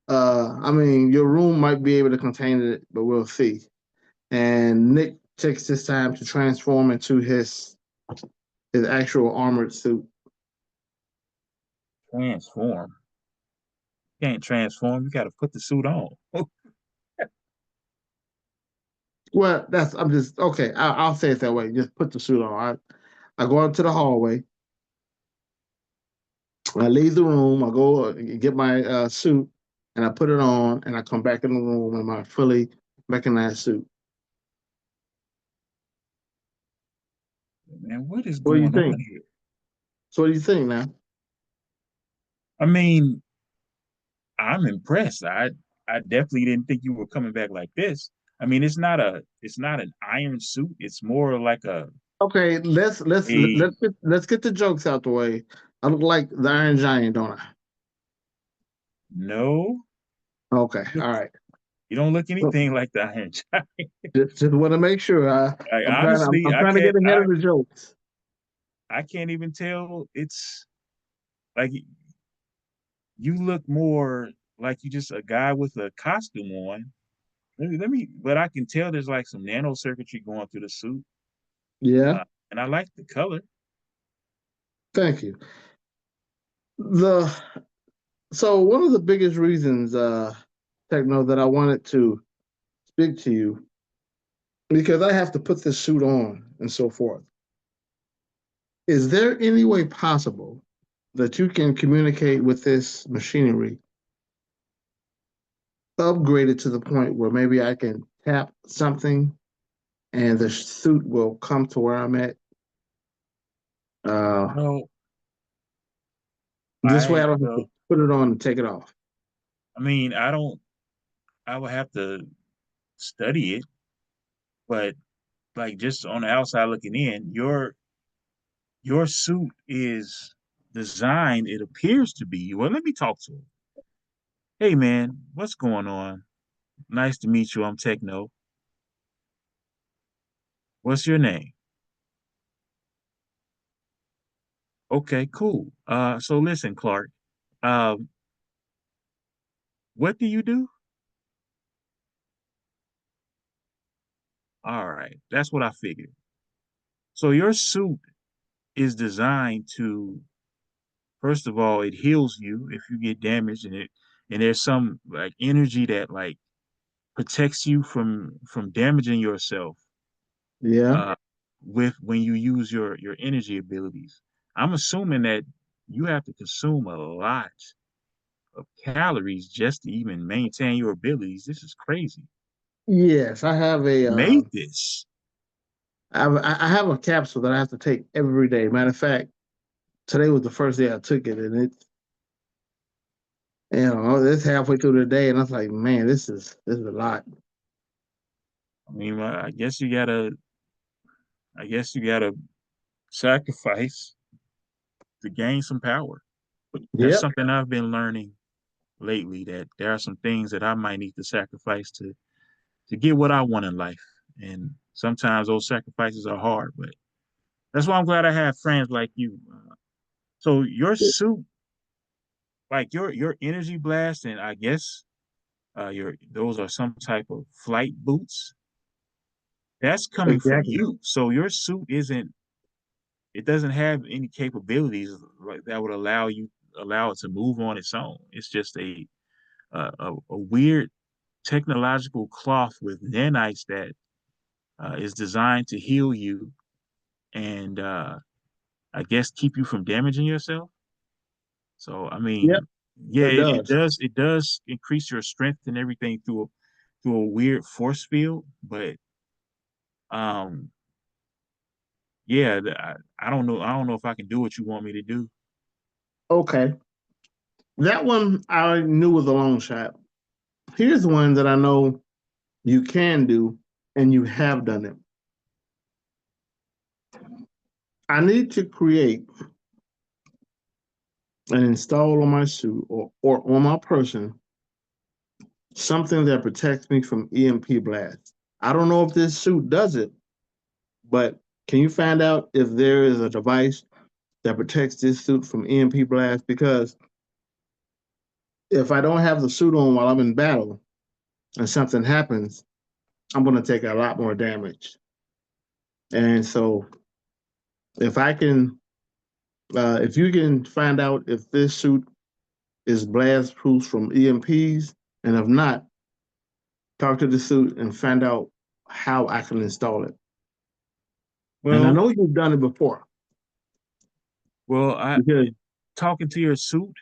I mean, your room might be able to contain it, but we'll see. And Nick takes this time to transform into his actual armored suit. transform. Can't transform. You got to put the suit on. Well, I'm just okay. I'll say it that way. Just put the suit on. I go out to the hallway. I leave the room. I go get my suit, and I put it on, and I come back in the room in my fully mechanized suit. Man, what is What do you going on think? here? So what do you think now? I mean, I'm impressed. I definitely didn't think you were coming back like this. I mean, it's not an iron suit. It's more like Okay, a let's get the jokes out the way. I look like the Iron Giant, don't I? no. Okay, Look, all right. you don't look Well, anything like the Iron Giant. just want to make sure. Like honestly, I'm trying to get ahead of the jokes. I can't even tell. It's like you look more like you just a guy with a costume on. But I can tell there's like some nano circuitry going through the suit. Yeah, And I like the color. thank you. The So one of the biggest reasons, Techno, that I wanted to speak to you because I have to put this suit on and so forth. Is there any way possible that you can communicate with this machinery, upgrade it to the point where maybe I can tap something and the suit will come to where I'm at? Uh, No, this way I don't have to well, put it on and take it off. I mean, I don't. I would have to study it, but like just on the outside looking in, your suit is designed. It appears to be. Well, let me talk to him. Hey, man, what's going on? Nice to meet you. I'm Techno. What's your name? Okay, cool. So listen, Clark. Um, what do you do? All right, that's what I figured. So your suit is designed to, first of all, it heals you if you get damaged, and there's some like energy that like protects you from damaging yourself Yeah. uh with when you use your energy abilities. I'm assuming that you have to consume a lot of calories just to even maintain your abilities. This is crazy. Yes, I have a Made this. I have a capsule that I have to take every day. Matter of fact, today was the first day I took it, and it's halfway through the day, and I was like, man, this is a lot. I mean, I guess you gotta sacrifice to gain some power. But that's Yep. something I've been learning lately, that there are some things that I might need to sacrifice to get what I want in life. And sometimes those sacrifices are hard, but that's why I'm glad I have friends like you. So your suit, like your energy blast, and I guess your those are some type of flight boots. That's coming from Exactly. you. So your suit isn't. It doesn't have any capabilities like that would allow it to move on its own. It's just a weird technological cloth with nanites that is designed to heal you and I guess keep you from damaging yourself. So I Yep. mean, yeah, It does. it does increase your strength and everything through a weird force field, but um yeah, I don't know if I can do what you want me to do. Okay. That one I knew was a long shot. Here's one that I know you can do, and you have done it. I need to create and install on my suit or on my person something that protects me from EMP blasts. I don't know if this suit does it, but can you find out if there is a device that protects this suit from EMP blasts? Because if I don't have the suit on while I'm in battle and something happens, I'm going to take a lot more damage. And so if I can, if you can find out if this suit is blast proof from EMPs, and if not, talk to the suit and find out how I can install it. And I Well, know you've done it before I because, talking to your suit,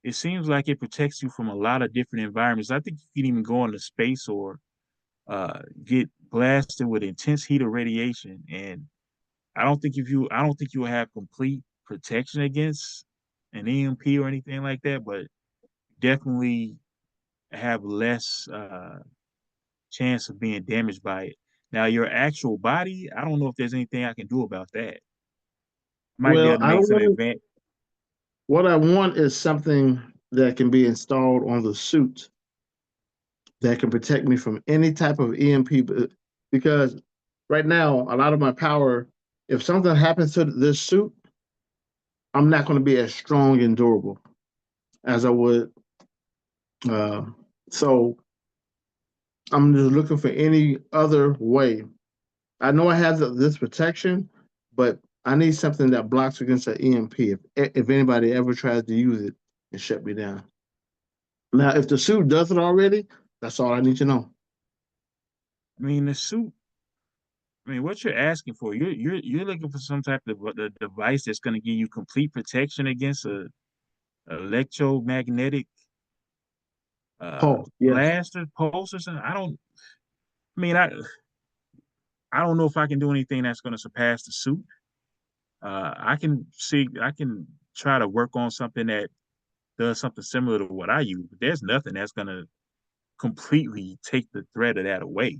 it seems like it protects you from a lot of different environments. I think you can even go into space or get blasted with intense heat or radiation, and I don't think you will have complete protection against an EMP or anything like that, but definitely have less chance of being damaged by it. Now, your actual body, I don't know if there's anything I can do about that. Might be well, able to I make don't some want advance. what I want is something that can be installed on the suit that can protect me from any type of EMP. Because right now, a lot of my power, if something happens to this suit, I'm not going to be as strong and durable as I would. Uh, so I'm just looking for any other way. I know I have this protection, but I need something that blocks against an EMP if anybody ever tries to use it and shut me down. Now, if the suit does it already, that's all I need to know. I mean, the suit. I mean, what you're asking for, you're looking for some type of a device that's going to give you complete protection against a electromagnetic Pulse, yes. blast or pulse or something. I don't. I mean, I don't know if I can do anything that's going to surpass the suit. I can try to work on something that does something similar to what I use, but there's nothing that's going to completely take the threat of that away.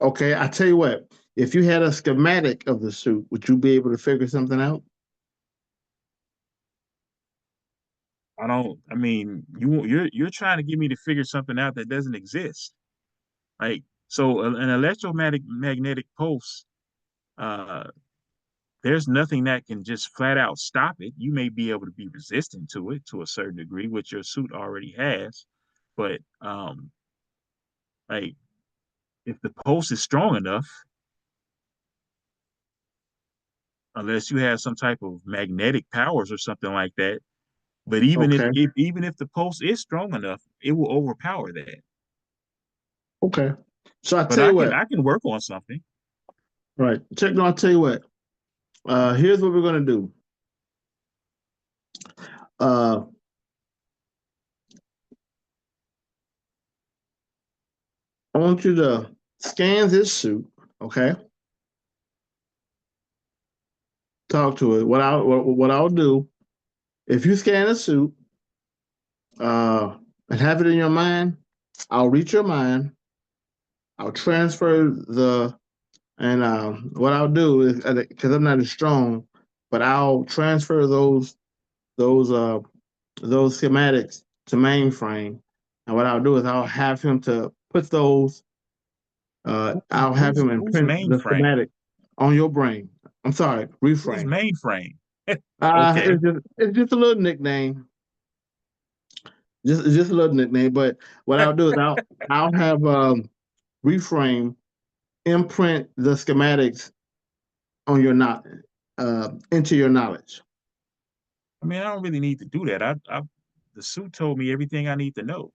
Okay, I tell you what, if you had a schematic of the suit, would you be able to figure something out? I don't. I mean, you're trying to get me to figure something out that doesn't exist. Like So an electromagnetic pulse, uh, there's nothing that can just flat out stop it. You may be able to be resistant to it to a certain degree, which your suit already has, but like if the pulse is strong enough, unless you have some type of magnetic powers or something like that. But Okay. even if the pulse is strong enough, it will overpower that. Okay. So I But tell you what. I can work on something. Right. Check. No, I'll tell you what. Here's what we're gonna do. Uh, I want you to scan this suit. Okay. Talk to it. What I'll do if you scan a suit, and have it in your mind, I'll reach your mind. I'll transfer the and what I'll do is because I'm not as strong, but I'll transfer those uh those schematics to mainframe. And what I'll do is I'll have him to put those. I'll have him Who's imprint the mainframe? schematic on your brain. I'm sorry, Who's reframe. mainframe? Okay. It's just a little nickname, just a little nickname. But what I'll do is I'll have reframe imprint the schematics on your not into your knowledge. I mean, I don't really need to do that. The suit told me everything I need to know.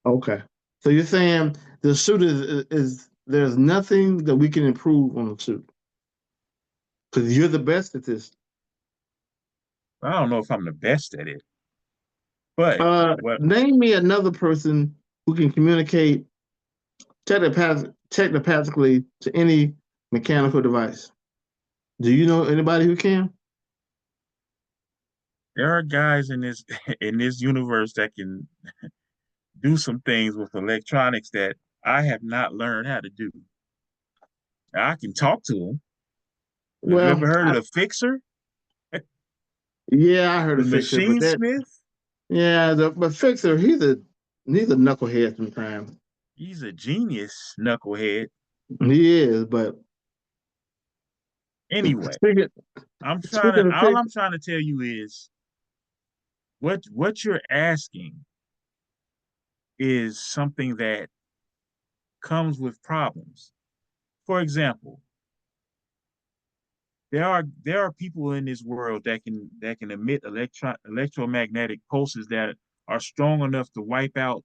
Okay. So you're saying the suit is there's nothing that we can improve on the suit because you're the best at this. I don't know if I'm the best at it, but what Name me another person who can communicate telepathically to any mechanical device. Do you know anybody who can? there are guys in this in this universe that can do some things with electronics that I have not learned how to do. I can talk to them. Have you ever Well, heard of the fixer, yeah, I heard the of Fixer, but machine that smith? yeah, but Fixer, he's a knucklehead sometimes. He's a genius, knucklehead. He is, but Anyway, speaking speaking of all Fixer, I'm trying to tell you is what you're asking is something that comes with problems. For example, there are people in this world that can emit electromagnetic pulses that are strong enough to wipe out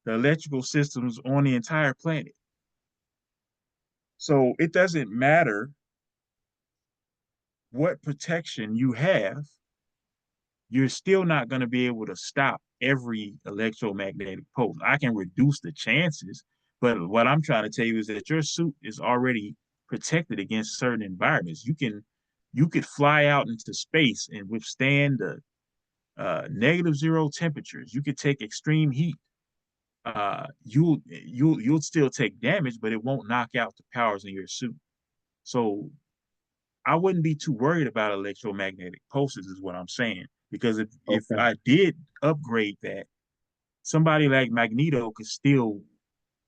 the electrical systems on the entire planet. So it doesn't matter what protection you have, you're still not going to be able to stop every electromagnetic pulse. I can reduce the chances, but what I'm trying to tell you is that your suit is already protected against certain environments. You could fly out into space and withstand the -0 temperatures. You could take extreme heat. You'll still take damage, but it won't knock out the powers in your suit. So I wouldn't be too worried about electromagnetic pulses, is what I'm saying. Because if okay, I did upgrade that, somebody like Magneto could still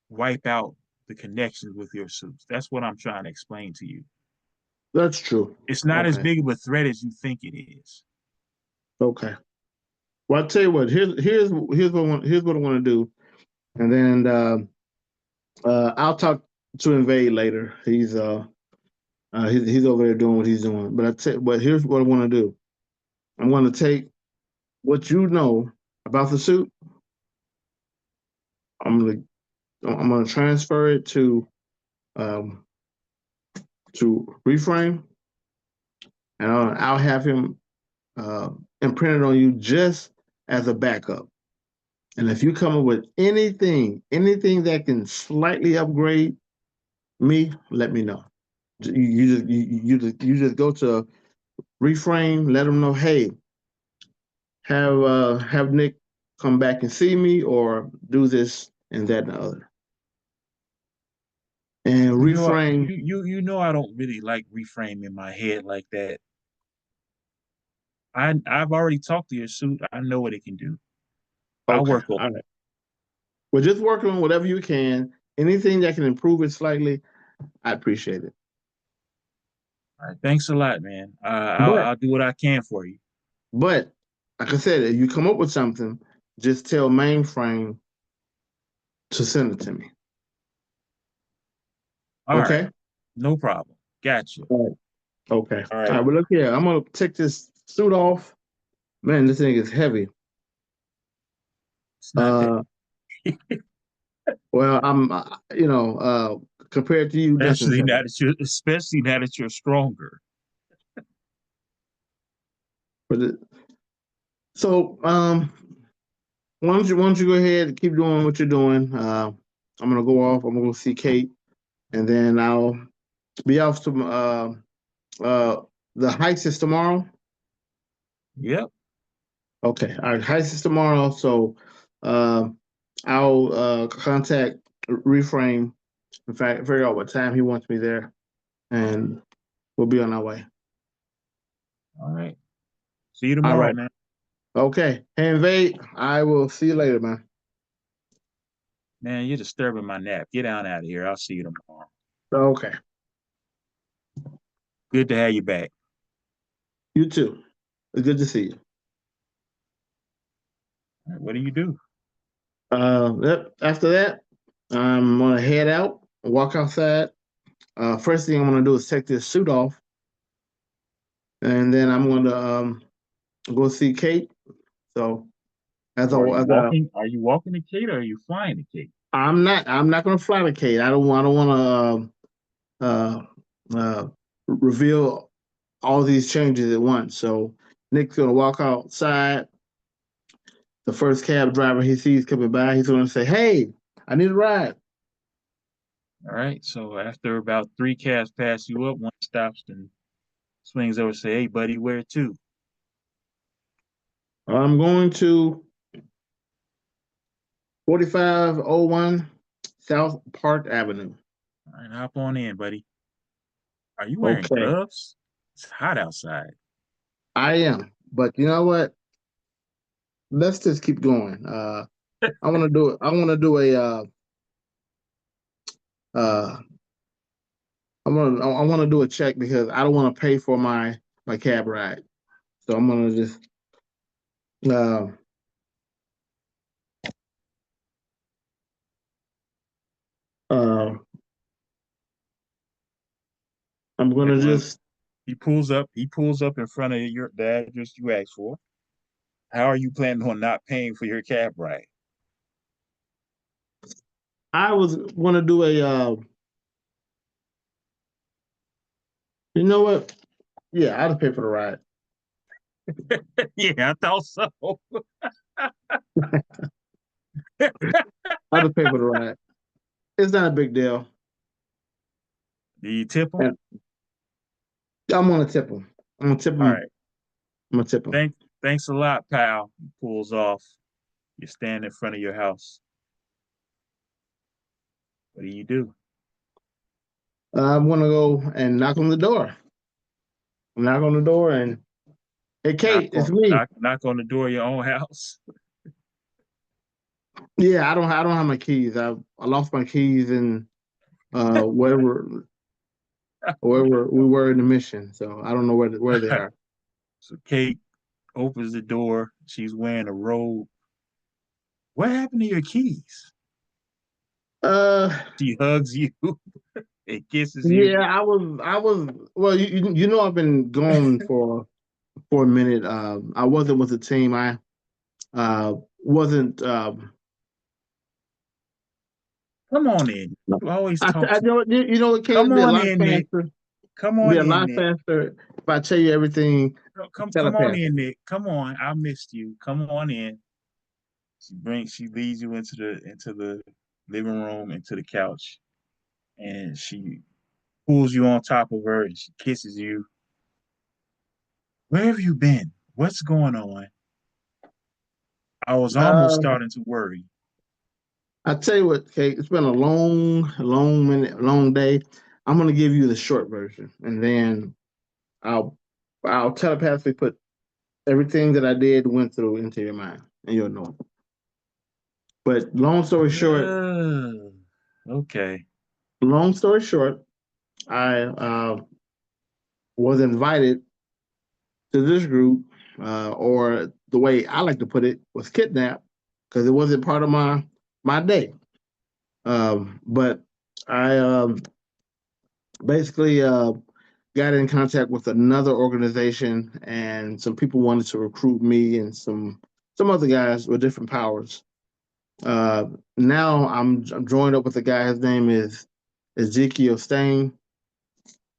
wipe out the connections with your suits. That's what I'm trying to explain to you. that's true. It's not as Okay, big of a threat as you think it is. okay. Well, I'll tell you what. Here's what I want to do, and then I'll talk to Invade later. He's over there doing what he's doing. But here's what I want to do. I'm going to take what you know about the suit. I'm gonna transfer it um, to reframe, and I'll have him imprint it on you just as a backup. And if you come up with anything that can slightly upgrade me, let me know. You just go to reframe, let them know, hey, have Nick come back and see me, or do this and that and the other. And reframe. You know I don't really like reframing my head like that. I've already talked to your suit. I know what it can do. I Okay, work on all right. Well, just work on whatever you can. anything that can improve it slightly, I appreciate it. All right, thanks a lot, man. But I'll do what I can for you. but like I said, if you come up with something, just tell mainframe to send it to me. All right, Okay? no problem. Gotcha. All right. Okay. All All right, right, well look here. I'm gonna take this suit off. Man, this thing is heavy. it's not that, Uh well, I'm compared to you, nothing's heavy. especially now that you're stronger. But so why don't you go ahead and keep doing what you're doing? I'm gonna go off. I'm gonna go see Kate, and then I'll be off to uh the heist is tomorrow. Yep. Okay, all right, heist is tomorrow. So uh, I'll contact Reframe. In fact, figure out what time he wants me there, and we'll be on our way. All right. See you All tomorrow, right. man. Okay. Hey, Invade. I will see you later, man. Man, you're disturbing my nap. Get on out of here. I'll see you tomorrow. Okay. Good to have you back. You too. It's good to see you. All right, what do you do? Yep. After that, I'm gonna head out, walk outside. First thing I'm gonna do is take this suit off, and then I'm gonna go see Kate. So as I Are you as I walking? Are you walking the Kate or are you flying the Kate? I'm not gonna fly the Kate. I don't want to reveal all these changes at once. So Nick's gonna walk outside. The first cab driver he sees coming by, he's gonna say, "Hey, I need a ride." All right. So after about three cabs pass you up, one stops and swings over and say, "Hey, buddy, where to?" I'm going to 4501 South Park Avenue. All right, hop on in, buddy. Are you wearing Okay, gloves? It's hot outside. I am. But you know what? Let's just keep going. I want to do it. I want to do a. Uh, I want to do a check because I don't want to pay for my cab ride. So I'm gonna just. Uh, uh, I'm Okay, gonna well, just. he pulls up. He pulls up in front of the address you asked for. How are you planning on not paying for your cab ride? I was gonna do a. You know what? Yeah, I'll pay for the ride. Yeah, I thought so. I'll pay for the ride. It's not a big deal, Do you tip him? and I'm gonna tip him. I'm gonna tip All him. right. I'm gonna tip him. Thanks a lot, pal. He pulls off. You stand in front of your house. What do you do? I'm gonna go and knock on the door. Knock on the door and hey, Kate, it's me. Knock on the door of your own house. Yeah, I don't have my keys. I lost my keys in wherever we were in the mission. So I don't know where they are. So Kate opens the door. She's wearing a robe. What happened to your keys? Uh, She hugs you and kisses you. yeah, I was well. You know I've been gone for a minute. I wasn't with the team. I wasn't. Come on in. You always talk I to me. know you know it Come can be a on lot in, Nick. faster. Come Be on a in, lot Nick. faster if I tell you everything Come on telepathic. in, Nick. Come on. I missed you. Come on in. She leads you into the living room, into the couch, and she pulls you on top of her and she kisses you. Where have you been? What's going on? I was almost Uh, starting to worry. I tell you what, Kate, it's been a long minute, long day. I'm gonna give you the short version, and then I'll I'll telepathically put everything that I did went through into your mind, and you'll know. But long story short, Ugh. Okay. Long story short, I was invited to this group, or the way I like to put it, was kidnapped because it wasn't part of my day. But I basically got in contact with another organization, and some people wanted to recruit me and some other guys with different powers. Uh, Now I'm joined up with a guy. His name is Ezekiel Stain.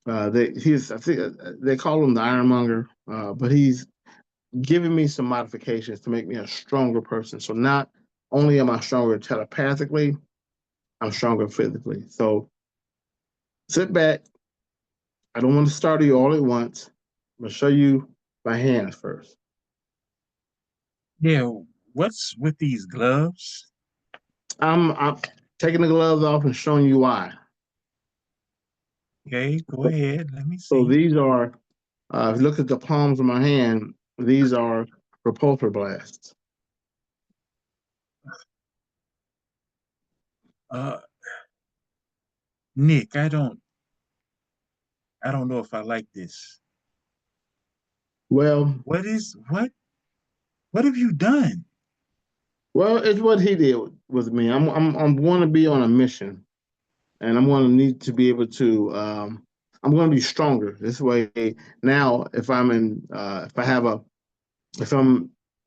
He's I think they call him the Iron Monger, but he's giving me some modifications to make me a stronger person. So not only am I stronger telepathically, I'm stronger physically. So sit back. I don't want to startle you all at once. I'm gonna show you my hands first. Yeah. What's with these gloves? I'm taking the gloves off and showing you why. Okay, go ahead. Let me So see. these are, if you look at the palms of my hand, these are repulsor blasts. Uh, Nick, I don't know if I like this. Well, What have you done? well, it's what he did with me. I'm going to be on a mission, and I'm going to need to be able to. I'm going to be stronger this way. Now, if I'm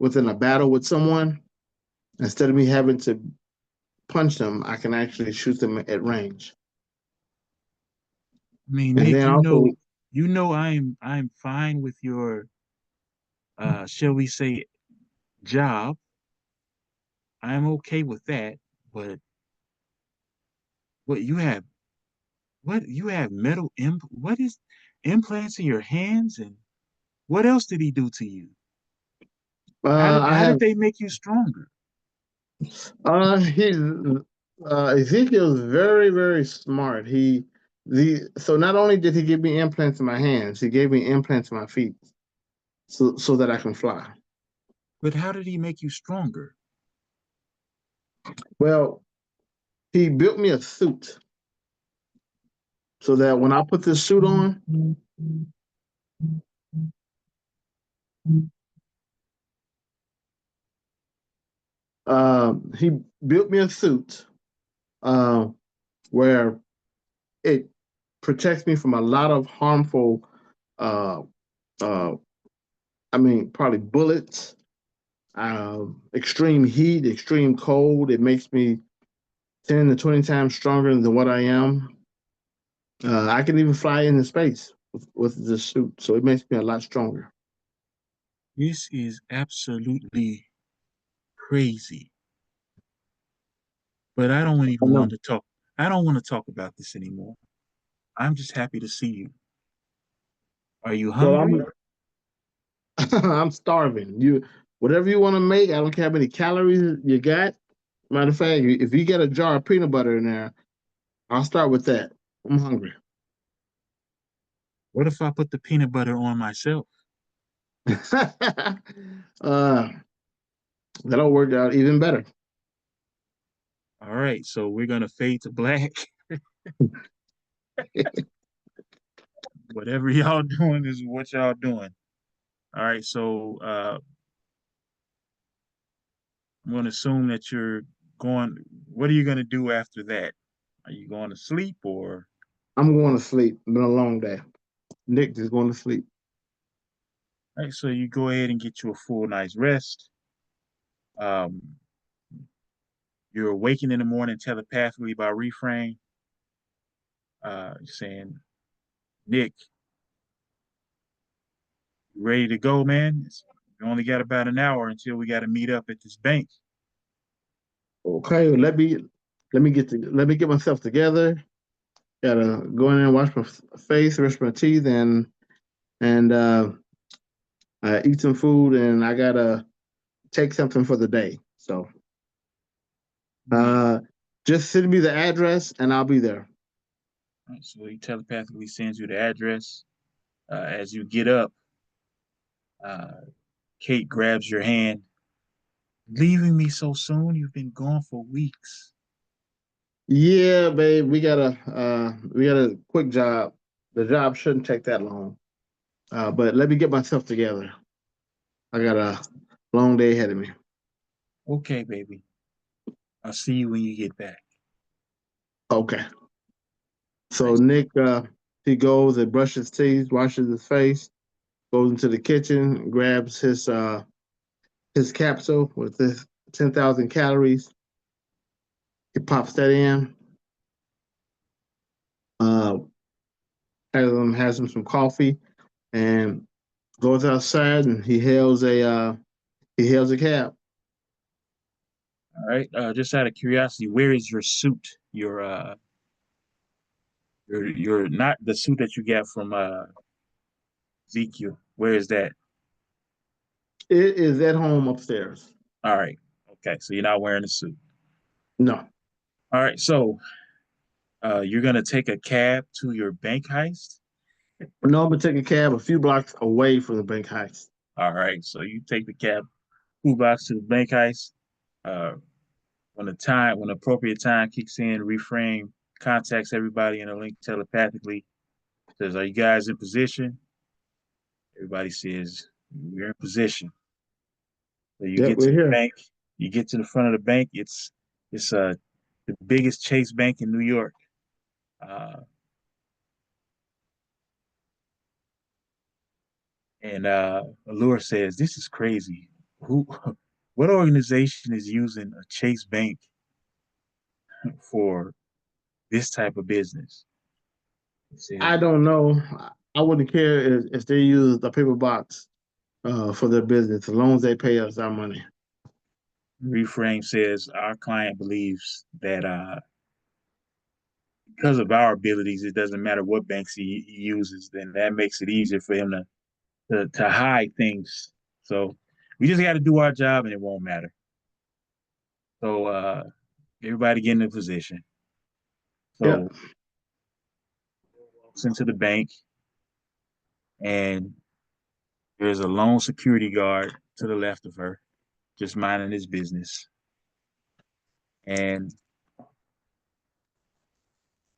within a battle with someone, instead of me having to punch them, I can actually shoot them at range. I mean, And Nick, then also, I'm fine with your shall we say job. I'm okay with that, but what you have what you have what is implants in your hands and what else did he do to you? I How did have they make you stronger? he's Ezekiel's very very smart. So not only did he give me implants in my hands, he gave me implants in my feet, so that I can fly. But how did he make you stronger? Well, he built me a suit so that when I put this suit on, he built me a suit uh, where it protects me from a lot of harmful, uh, uh, I mean, probably bullets, extreme heat, extreme cold. It makes me 10 to 20 times stronger than what I am. I can even fly into space with this suit, so it makes me a lot stronger. This is absolutely crazy. But I don't I even know. want to talk. I don't want to talk about this anymore. I'm just happy to see you. Are you Well, hungry? I'm starving. Whatever you want to make, I don't care how many calories you got. Matter of fact, if you get a jar of peanut butter in there, I'll start with that. I'm hungry. What if I put the peanut butter on myself? uh, that'll work out even better. All right, so we're gonna fade to black. Whatever y'all doing is what y'all doing. All right, so I'm gonna assume that you're going. What are you gonna do after that? Are you going to sleep or? I'm going to sleep. It's been a long day. Nick is going to sleep. All right, so you go ahead and get you a full night's rest. Um, you're awakened in the morning telepathically by reframe, saying, "Nick, you ready to go, man? We only got about an hour until we got to meet up at this bank." Okay, let me get myself together. Gotta go in there and wash my face, brush my teeth, and eat some food, and I gotta take something for the day. So Yeah. uh, just send me the address, and I'll be there. Right, so he telepathically sends you the address. As you get up, uh, Kate grabs your hand. Leaving me so soon? You've been gone for weeks. Yeah, babe, we got a quick job. The job shouldn't take that long. But let me get myself together. I got a long day ahead of me. Okay, baby. I'll see you when you get back. Okay. So Nice. Nick, he goes and brushes teeth, washes his face, goes into the kitchen, grabs his capsule with this 10,000 calories. He pops that in. Uh, has him some coffee, and goes outside and he hails a cab. All right. Just out of curiosity, where is your suit? Your not the suit that you got from Ezekiel. Where is that? It is at home upstairs. All right. Okay. So you're not wearing a suit. No, All right. So you're gonna take a cab to your bank heist. no, I'm gonna take a cab a few blocks away from the bank heist. All right. So you take the cab 2 blocks to the bank heist. Uh, when the appropriate time kicks in, reframe, contacts everybody in a link telepathically. Says, "Are you guys in position?" Everybody says, "We're in position." So you Yep, get to we're the here. bank. You get to the front of the bank. It's the biggest Chase Bank in New York. Uh, and Allure says, "This is crazy. Who, what organization is using a Chase Bank for this type of business?" He I says, don't know. I wouldn't care if they use the paper box for their business as long as they pay us our money. Reframe says, "Our client believes that because of our abilities, it doesn't matter what banks he uses. Then that makes it easier for him to hide things. So we just got to do our job, and it won't matter." So everybody get in a position. Yep. So walks into the bank, and there's a lone security guard to the left of her, just minding his business. And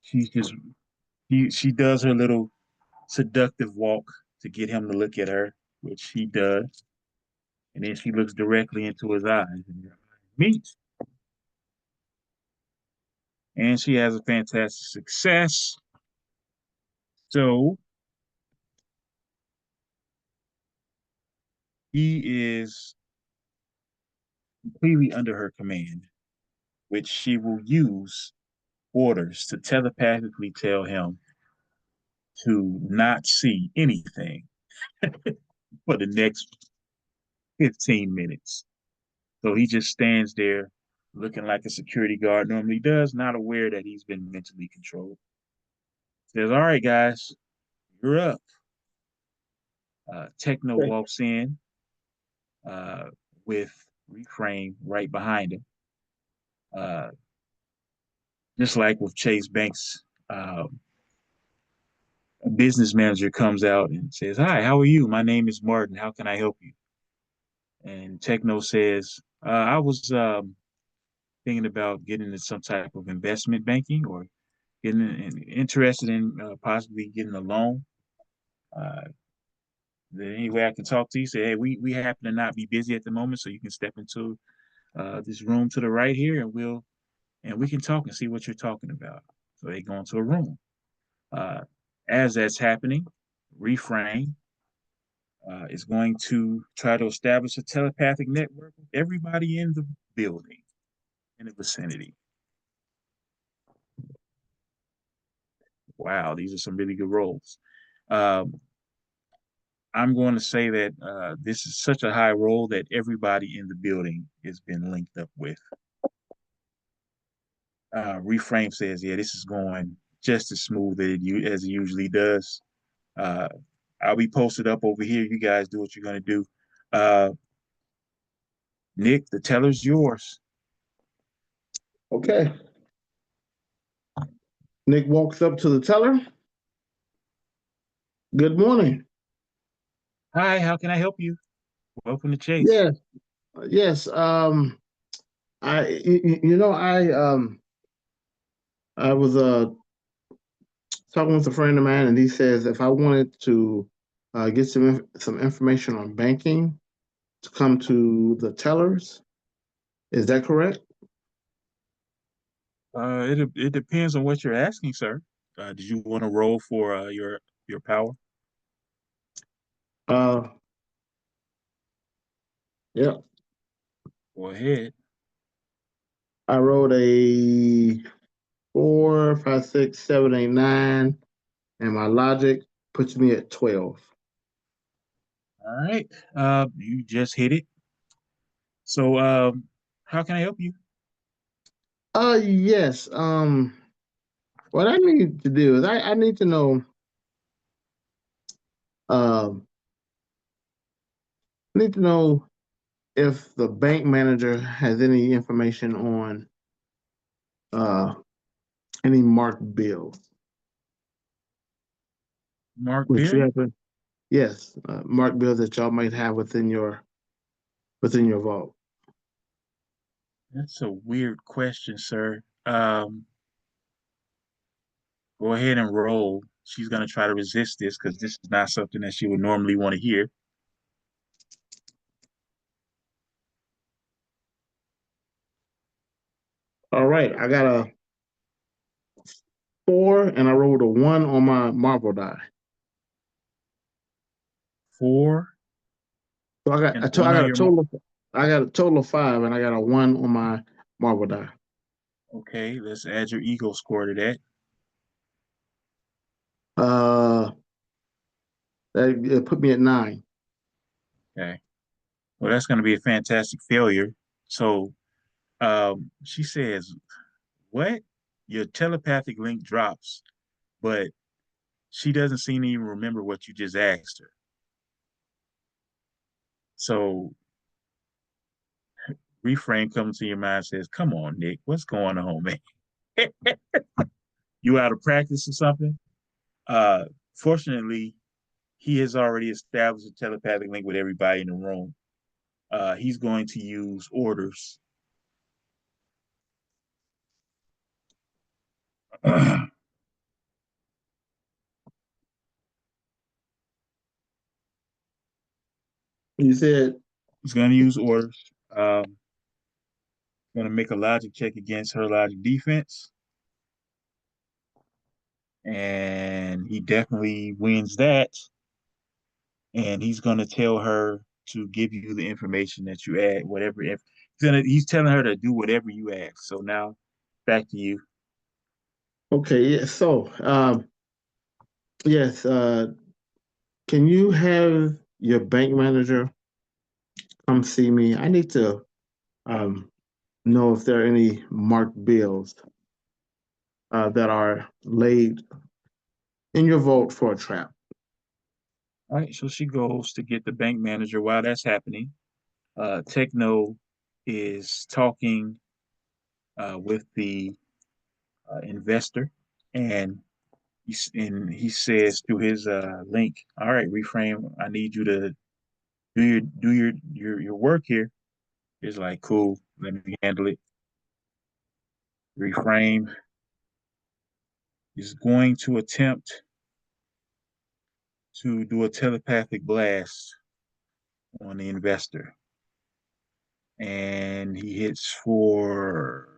she's just she does her little seductive walk to get him to look at her, which he does. And then she looks directly into his eyes and meet. And she has a fantastic success. So he is completely under her command, which she will use orders to telepathically tell him to not see anything for the next 15 minutes. So he just stands there looking like a security guard normally does, not aware that he's been mentally controlled. Says, "All right, guys, you're up." Techno Okay. walks in uh, with Reframe right behind him. Uh, just like with Chase Banks, a business manager comes out and says, "Hi, how are you? My name is Martin. How can I help you?" And Techno says, "I was thinking about getting into some type of investment banking or interested in possibly getting a loan. Uh, any way I can talk to you?" Say, "Hey, we happen to not be busy at the moment, so you can step into this room to the right here, and we can talk and see what you're talking about." So they go into a room. Uh, as that's happening, Reframe is going to try to establish a telepathic network with everybody in the building, in the vicinity. Wow, these are some really good roles. Um, I'm going to say that this is such a high role that everybody in the building has been linked up with. Reframe says, "Yeah, this is going just as smooth as it usually does. Uh, I'll be posted up over here. You guys do what you're going to do. Uh, Nick, the teller's yours." Okay. Nick walks up to the teller. Good morning. "Hi, how can I help you? Welcome to Chase." Yes, yes. I, you know, I was talking with a friend of mine, and he says if I wanted to get some information on banking to come to the tellers, is that correct? It depends on what you're asking, sir. Did you want to roll for your power? Uh, yeah. Go ahead. I wrote a 4, 5, 6, 7, 8, 9, and my logic puts me at 12. All right. You just hit it. So, how can I help you? Yes. What I need to do is I need to know um need to know if the bank manager has any information on uh any marked bills, Mark which you Bill? have to, yes, marked bills that y'all might have within your vault. That's a weird question, sir. Go ahead and roll. She's gonna try to resist this because this is not something that she would normally want to hear. All right, I got a 4 and I rolled a 1 on my marble die. 4 So and 1 on your I got a total of 5 and I got a 1 on my marble die. okay, let's add your ego score to that. Uh that it put me at 9. Okay. Well, that's gonna be a fantastic failure. So she says, what? Your telepathic link drops, but she doesn't seem to even remember what you just asked her. So reframe comes to your mind says, come on, Nick, what's going on, man? You out of practice or something? Uh, Fortunately, he has already established a telepathic link with everybody in the room. He's going to use orders. He's You said, going to use orders. Going to make a logic check against her logic defense, and he definitely wins that. And he's going to tell her to give you the information that you add, whatever. He's telling her to do whatever you ask. So now, back to you. okay, yeah, so yes, can you have your bank manager come see me? I need to um know if there are any marked bills that are laid in your vault for a trap. All right, so she goes to get the bank manager. While that's happening, Techno is talking with the investor, and he says through his link, "All right, reframe. I need you to do your work here." It's like, cool. Let me handle it. Reframe is going to attempt to do a telepathic blast on the investor, and he hits for.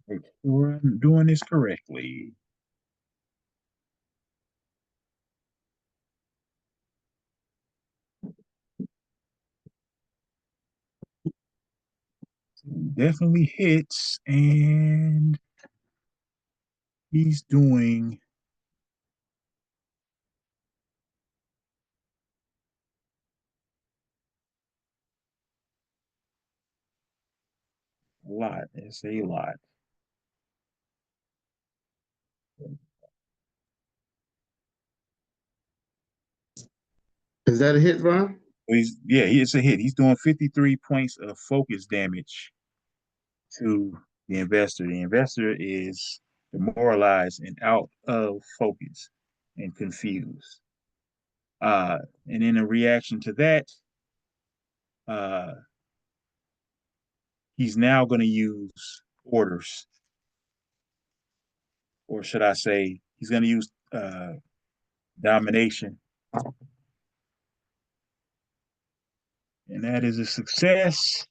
Make sure I'm doing this correctly. Definitely hits, and he's doing a lot. It's a lot. Is that a hit, Ron? It's a hit. He's doing 53 points of focus damage to the investor. The investor is demoralized and out of focus and confused. And in a reaction to that, uh, he's now going to use orders, or should I say, he's going to use domination, and that is a success.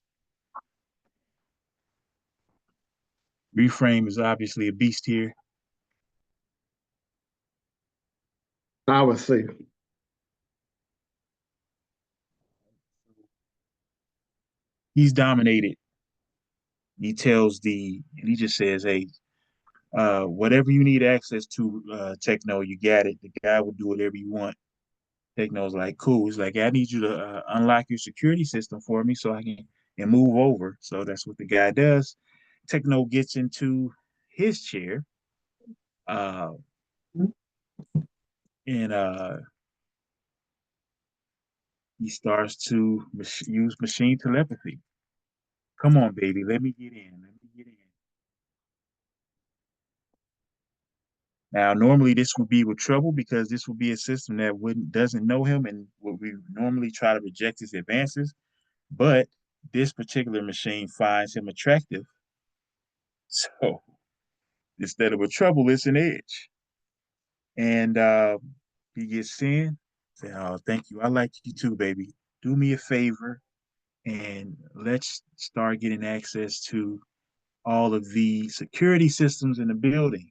Reframe is obviously a beast here. I would say. He's dominated. And he just says, "Hey, whatever you need access to, Techno, you got it. The guy will do whatever you want." Techno's like, "Cool." He's like, "I need you to unlock your security system for me so I can and move over." So that's what the guy does. Techno gets into his chair, uh, and he starts to use machine telepathy. Come on, baby, let me get in. Let me get in. Now, normally this would be with trouble because this would be a system that wouldn't doesn't know him and would we normally try to reject his advances. But this particular machine finds him attractive. So instead of a trouble, it's an edge. And he gets in, say, "Oh, thank you. I like you too, baby. Do me a favor and let's start getting access to all of the security systems in the building.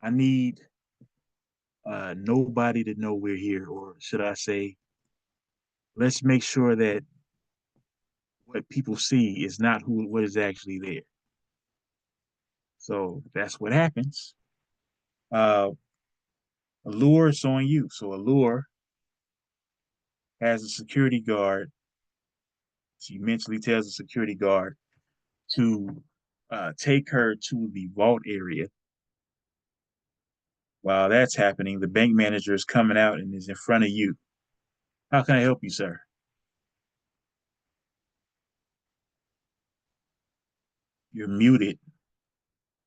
I need nobody to know we're here, or should I say, let's make sure that what people see is not what is actually there." So that's what happens. Uh, Allure is on you. So Allure has a security guard. She mentally tells the security guard to take her to the vault area. While that's happening, the bank manager is coming out and is in front of you. "How can I help you, sir?" You're muted.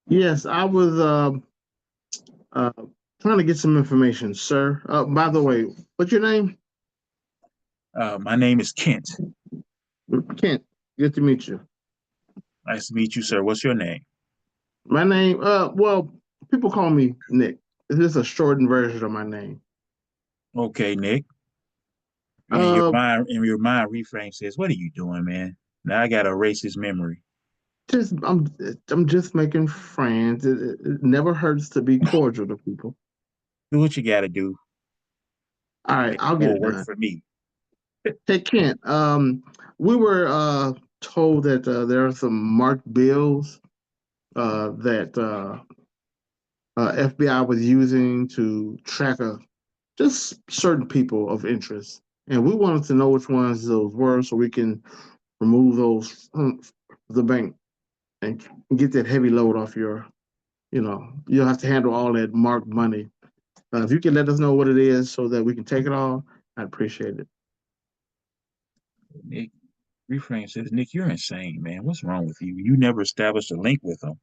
Yes, I was uh, trying to get some information, sir. By the way, what's your name? My name is Kent. Kent. Good to meet you. Nice to meet you, sir. What's your name? My name, well, people call me Nick. This is a shortened version of my name. Okay, Nick. And Uh, your mind reframe says, "What are you doing, man? Now I gotta erase his memory." just I'm just making friends. It never hurts to be cordial to people. Do what you gotta do. All right, Make I'll get more it work done. for me. Hey Kent, we were told that there are some marked bills that FBI was using to track just certain people of interest, and we wanted to know which ones those were so we can remove those from the bank and get that heavy load off your. You'll have to handle all that marked money. If you can let us know what it is so that we can take it all, I'd appreciate it. Nick reframe says, "Nick, you're insane, man. What's wrong with you? You never established a link with him.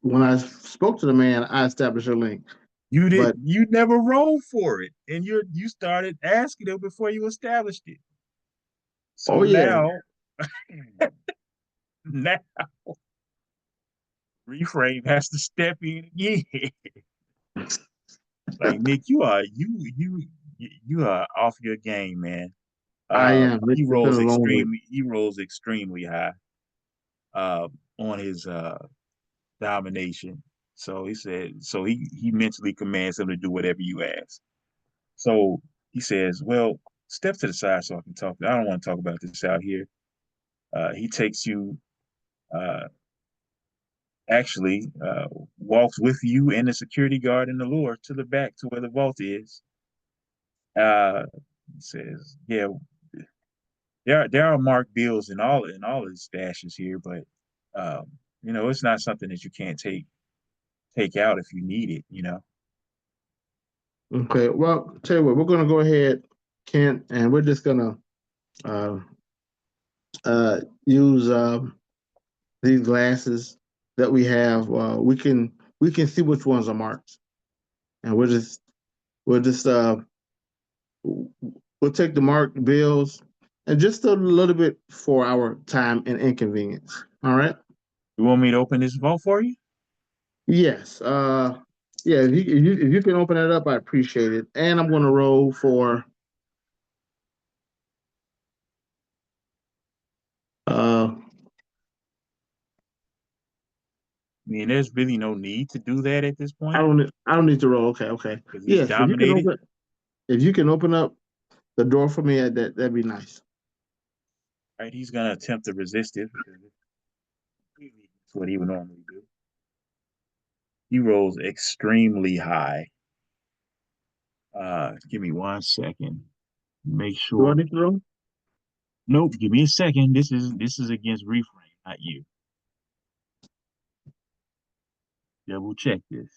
When I spoke to the man, I established a link. You did. But You never rolled for it, and you started asking him before you established it. oh So yeah, now reframe has to step in again. Like, Nick, you are off your game, man. I am. It's been a long week. He rolls extremely high uh on his domination. So he mentally commands him to do whatever you ask. So he says, "Well, step to the side so I can talk. I don't want to talk about this out here." He takes you uh actually walks with you and the security guard and the lure to the back to where the vault is. Uh he says, "Yeah, there are marked bills in all of the stashes here, but um, it's not something that you can't take out if you need it, you know." Okay. Well, tell you what, we're gonna go ahead, Kent, and we're just gonna uh, use these glasses that we have. We can see which ones are marked, and we'll just we'll take the marked bills and just a little bit for our time and inconvenience. All right. You want me to open this vault for you? Yes. Yeah. If you can open it up, I appreciate it. And I'm going to roll for uh. I mean, there's really no need to do that at this I point don't. I don't need to roll. Okay. Okay. because he's Yes. If you can dominated. open. If you can open up the door for me, that'd be nice. Right, he's gonna attempt to resist it because it's what he would normally do. He rolls extremely high. Give me 1 second. Make Do I sure. need to roll? Nope. Give me a second. This is against reframe, not you. Double check this.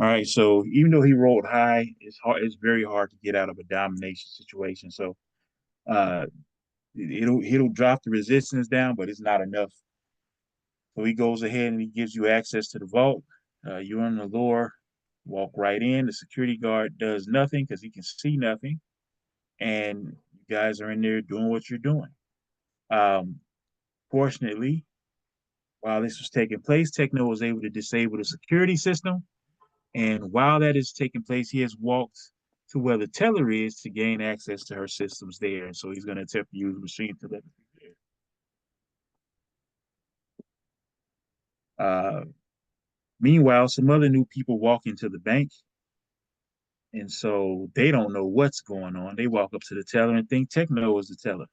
All right. So even though he rolled high, it's hard. It's very hard to get out of a domination situation. So uh, it'll drop the resistance down, but it's not enough. So he goes ahead and he gives you access to the vault. You're on the door, walk right in. The security guard does nothing because he can see nothing, and you guys are in there doing what you're doing. Um, Fortunately, while this was taking place, Techno was able to disable the security system, and while that is taking place, he has walked to where the teller is to gain access to her systems there, and so he's going to attempt to use machine telepathy there. Uh, Meanwhile, some other new people walk into the bank. And so they don't know what's going on. They walk up to the teller and think Techno is the teller.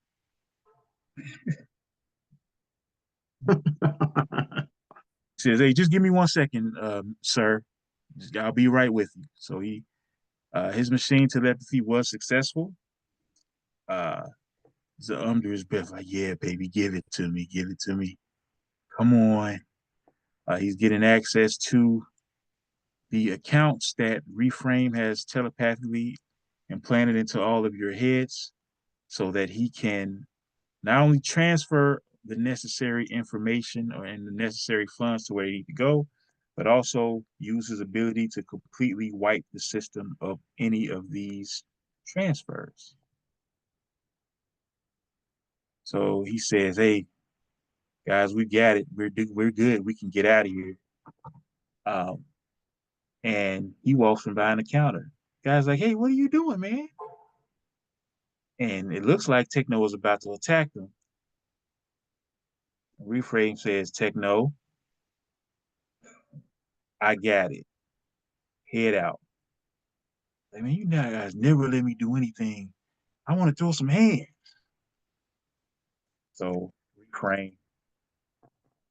He says, "Hey, just give me 1 second, sir. I'll be right with you." So his machine telepathy was successful. Uh, so under his breath, like, "Yeah, baby, give it to me, give it to me. Come on." He's getting access to the accounts that Reframe has telepathically implanted into all of your heads, so that he can not only transfer the necessary information or and the necessary funds to where they need to go, but also use his ability to completely wipe the system of any of these transfers. So he says, "Hey guys, we got it. We're good. We can get out of here." Um, and he walks from behind the counter. Guy's like, "Hey, what are you doing, man?" And it looks like Techno is about to attack them. Reframe says, "Techno, I got it. Head out." Like, man, you guys never let me do anything. I want to throw some hands. So Reframe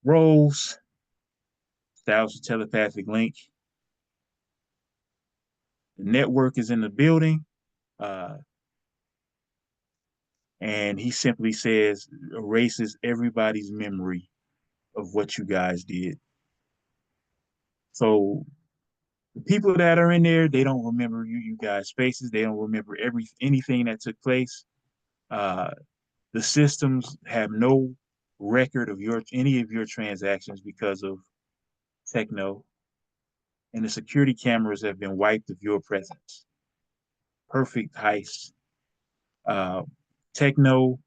rolls, establishes a telepathic link. The network is in the building. Uh, and he simply says, erases everybody's memory of what you guys did. So the people that are in there, they don't remember you guys' faces. They don't remember anything that took place. Uh, the systems have no record of any of your transactions because of Techno, and the security cameras have been wiped of your presence. Perfect heist. Uh, Techno,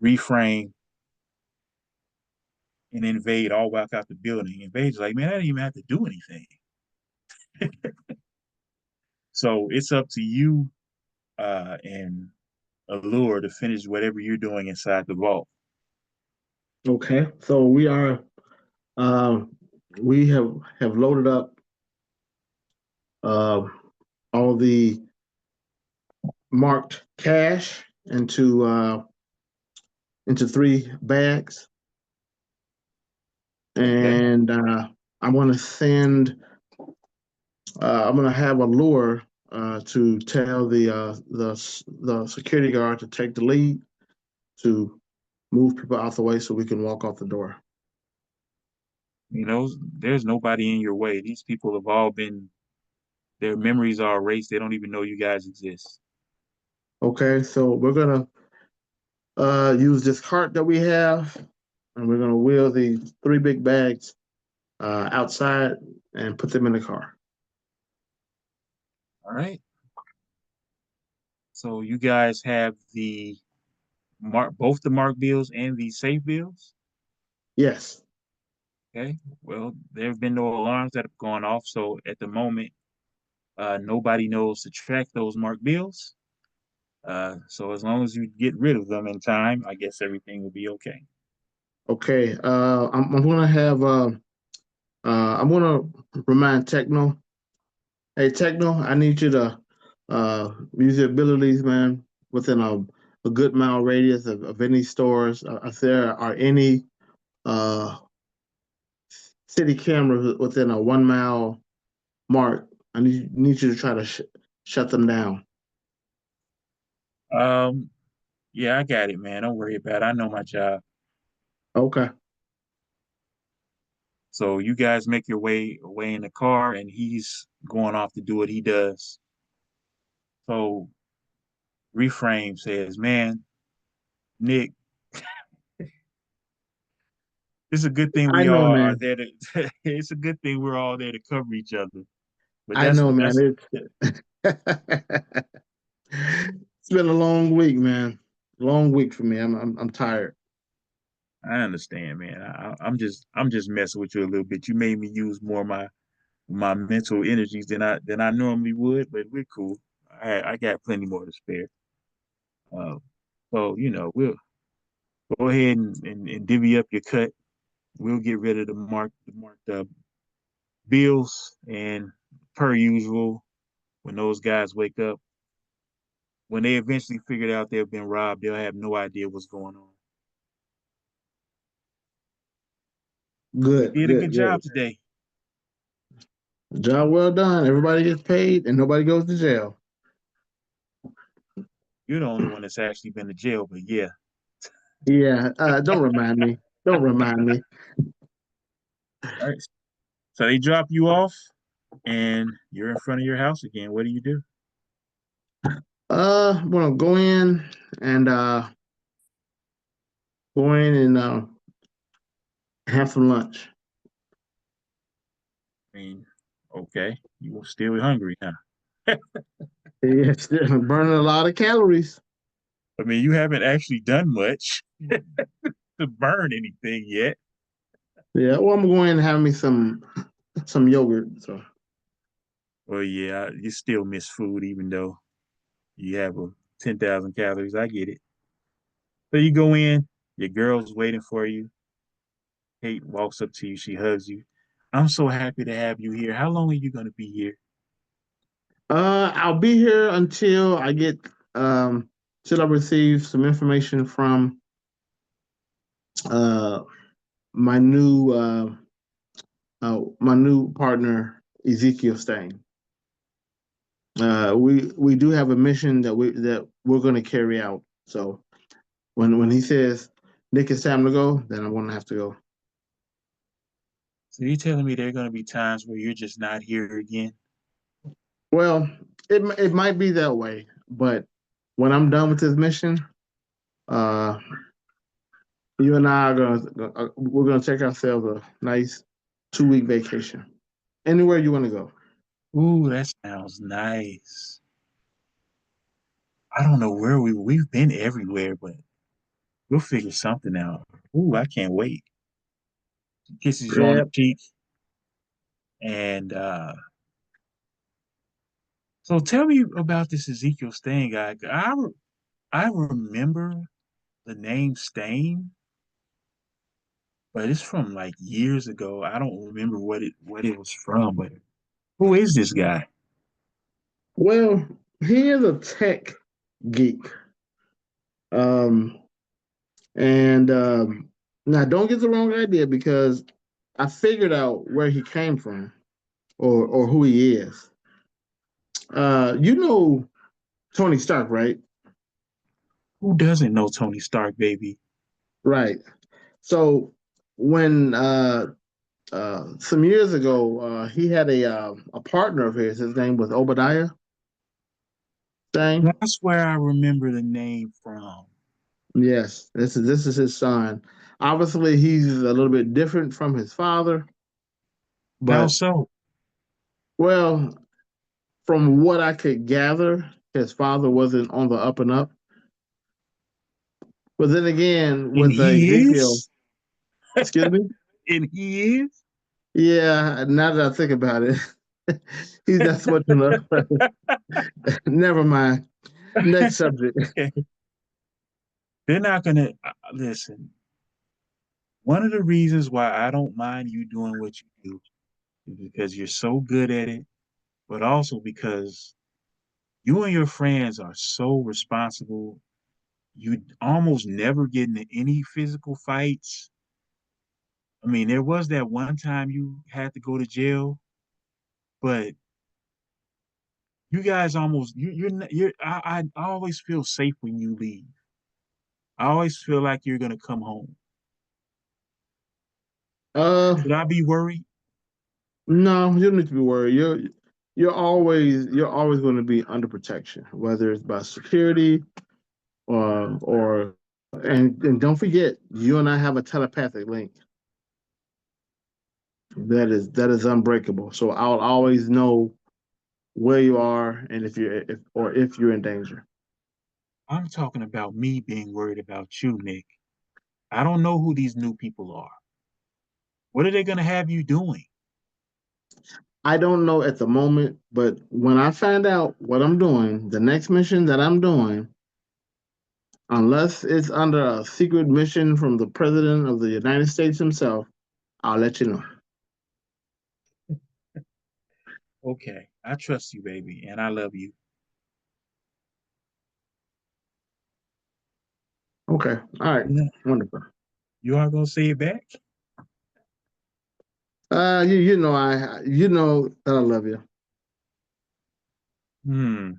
Reframe, and Invade all walk out the building. Invade's like, man, I didn't even have to do anything. So it's up to you and Allure to finish whatever you're doing inside the vault. Okay. So uh, we have loaded up uh, all the marked cash into 3 bags, Okay. and I'm going to send. I'm going to have a lure to tell the security guard to take the lead to move people out the way so we can walk off the door. You know, there's nobody in your way. These people have all been Their memories are erased. They don't even know you guys exist. Okay, so we're gonna use this cart that we have, and we're gonna wheel the three big bags outside and put them in the car. All right. So you guys have the both the mark bills and the safe bills. Yes. Okay. Well, there have been no alarms that have gone off. So at the moment, nobody knows to track those marked bills. So as long as you get rid of them in time, I guess everything will be okay. Okay. I'm gonna have I'm gonna remind Techno. Hey Techno, I need you to use your abilities, man, within a good mile radius of any stores. If there are any uh city cameras within a 1 mile mark, I need you to try to shut them down. Um, yeah, I got it, man. Don't worry about it. I know my job. Okay. So you guys make your way away in the car, and he's going off to do what he does. So reframe says, "Man, Nick, it's a good thing I we know, all are man. there to. It's a good thing we're all there to cover each other. But I that's know, man. that's It's been a long week, man. Long week for me. I'm tired. I understand, man. I'm just messing with you a little bit. You made me use more of my mental energies than I normally would, but we're cool. I got plenty more to spare. Uh, so we'll go ahead and divvy up your cut. We'll get rid of the marked bills, and per usual, when those guys wake up, when they eventually figured out they've been robbed, they'll have no idea what's going on. You Good, did a good, good good. job today. Job well done. Everybody gets paid and nobody goes to jail. You're the only one that's actually been to jail, but yeah. Yeah, don't remind me. Don't remind me. All right. So they drop you off, and you're in front of your house again. What do you do? I'm gonna go in and have some lunch. I mean, okay, you were still hungry, huh? Yeah, still burning a lot of calories. I mean, you haven't actually done much to burn anything yet. Yeah, well, I'm going to have me some yogurt. So Well, yeah, you still miss food, even though you have a 10,000 calories. I get it. So you go in, your girl's waiting for you. Kate walks up to you, she hugs you. I'm so happy to have you here. How long are you going to be here? I'll be here until I get till I receive some information from uh my new partner Ezekiel Stain. We do have a mission that we're going to carry out. So when he says Nick, it's time to go, then I'm going to have to go. So you're telling me there are going to be times where you're just not here again? Well, it might be that way, but when I'm done with this mission, uh, you and I are we're gonna take ourselves a nice 2 week vacation. Anywhere you want to go. Ooh, that sounds nice. I don't know where we've been everywhere, but we'll figure something out. Ooh, I can't wait. Kisses you on the Yeah. cheek. And so tell me about this Ezekiel Stain guy. I remember the name Stain, but it's from like years ago. I don't remember what it was from, but who is this guy? Well, he is a tech geek. Um, and now don't get the wrong idea because I figured out where he came from or who he is. You know Tony Stark, right? Who doesn't know Tony Stark, baby? Right. So when some years ago, he had a partner of his. His name was Obadiah Dang. That's where I remember the name from. Yes, this is his son. Obviously, he's a little bit different from his father, How but so? well, from what I could gather, his father wasn't on the up and up. But then again, And with he Ezekiel, is? excuse me, And he is? yeah. Now that I think about it, he's not so much on the. Never mind. Next subject. Okay. They're not gonna listen. One of the reasons why I don't mind you doing what you do is because you're so good at it, but also because you and your friends are so responsible. You almost never get into any physical fights. I mean, there was that one time you had to go to jail, but you guys almost you're I always feel safe when you leave. I always feel like you're gonna come home. Uh, Should I be worried? no, you don't need to be worried. You're always going to be under protection, whether it's by security or and don't forget, you and I have a telepathic link that is unbreakable. So I'll always know where you are and if you're in danger. I'm talking about me being worried about you, Nick. I don't know who these new people are. What are they gonna have you doing? I don't know at the moment, but when I find out what I'm doing, the next mission that I'm doing, unless it's under a secret mission from the President of the United States himself, I'll let you know. Okay, I trust you, baby, and I love you. Okay. All right. Yeah. Wonderful. You are gonna say it back? You know that I love you. Hmm.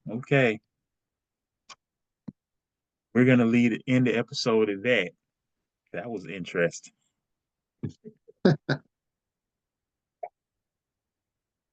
Okay. We're gonna end the episode of that. That was interesting.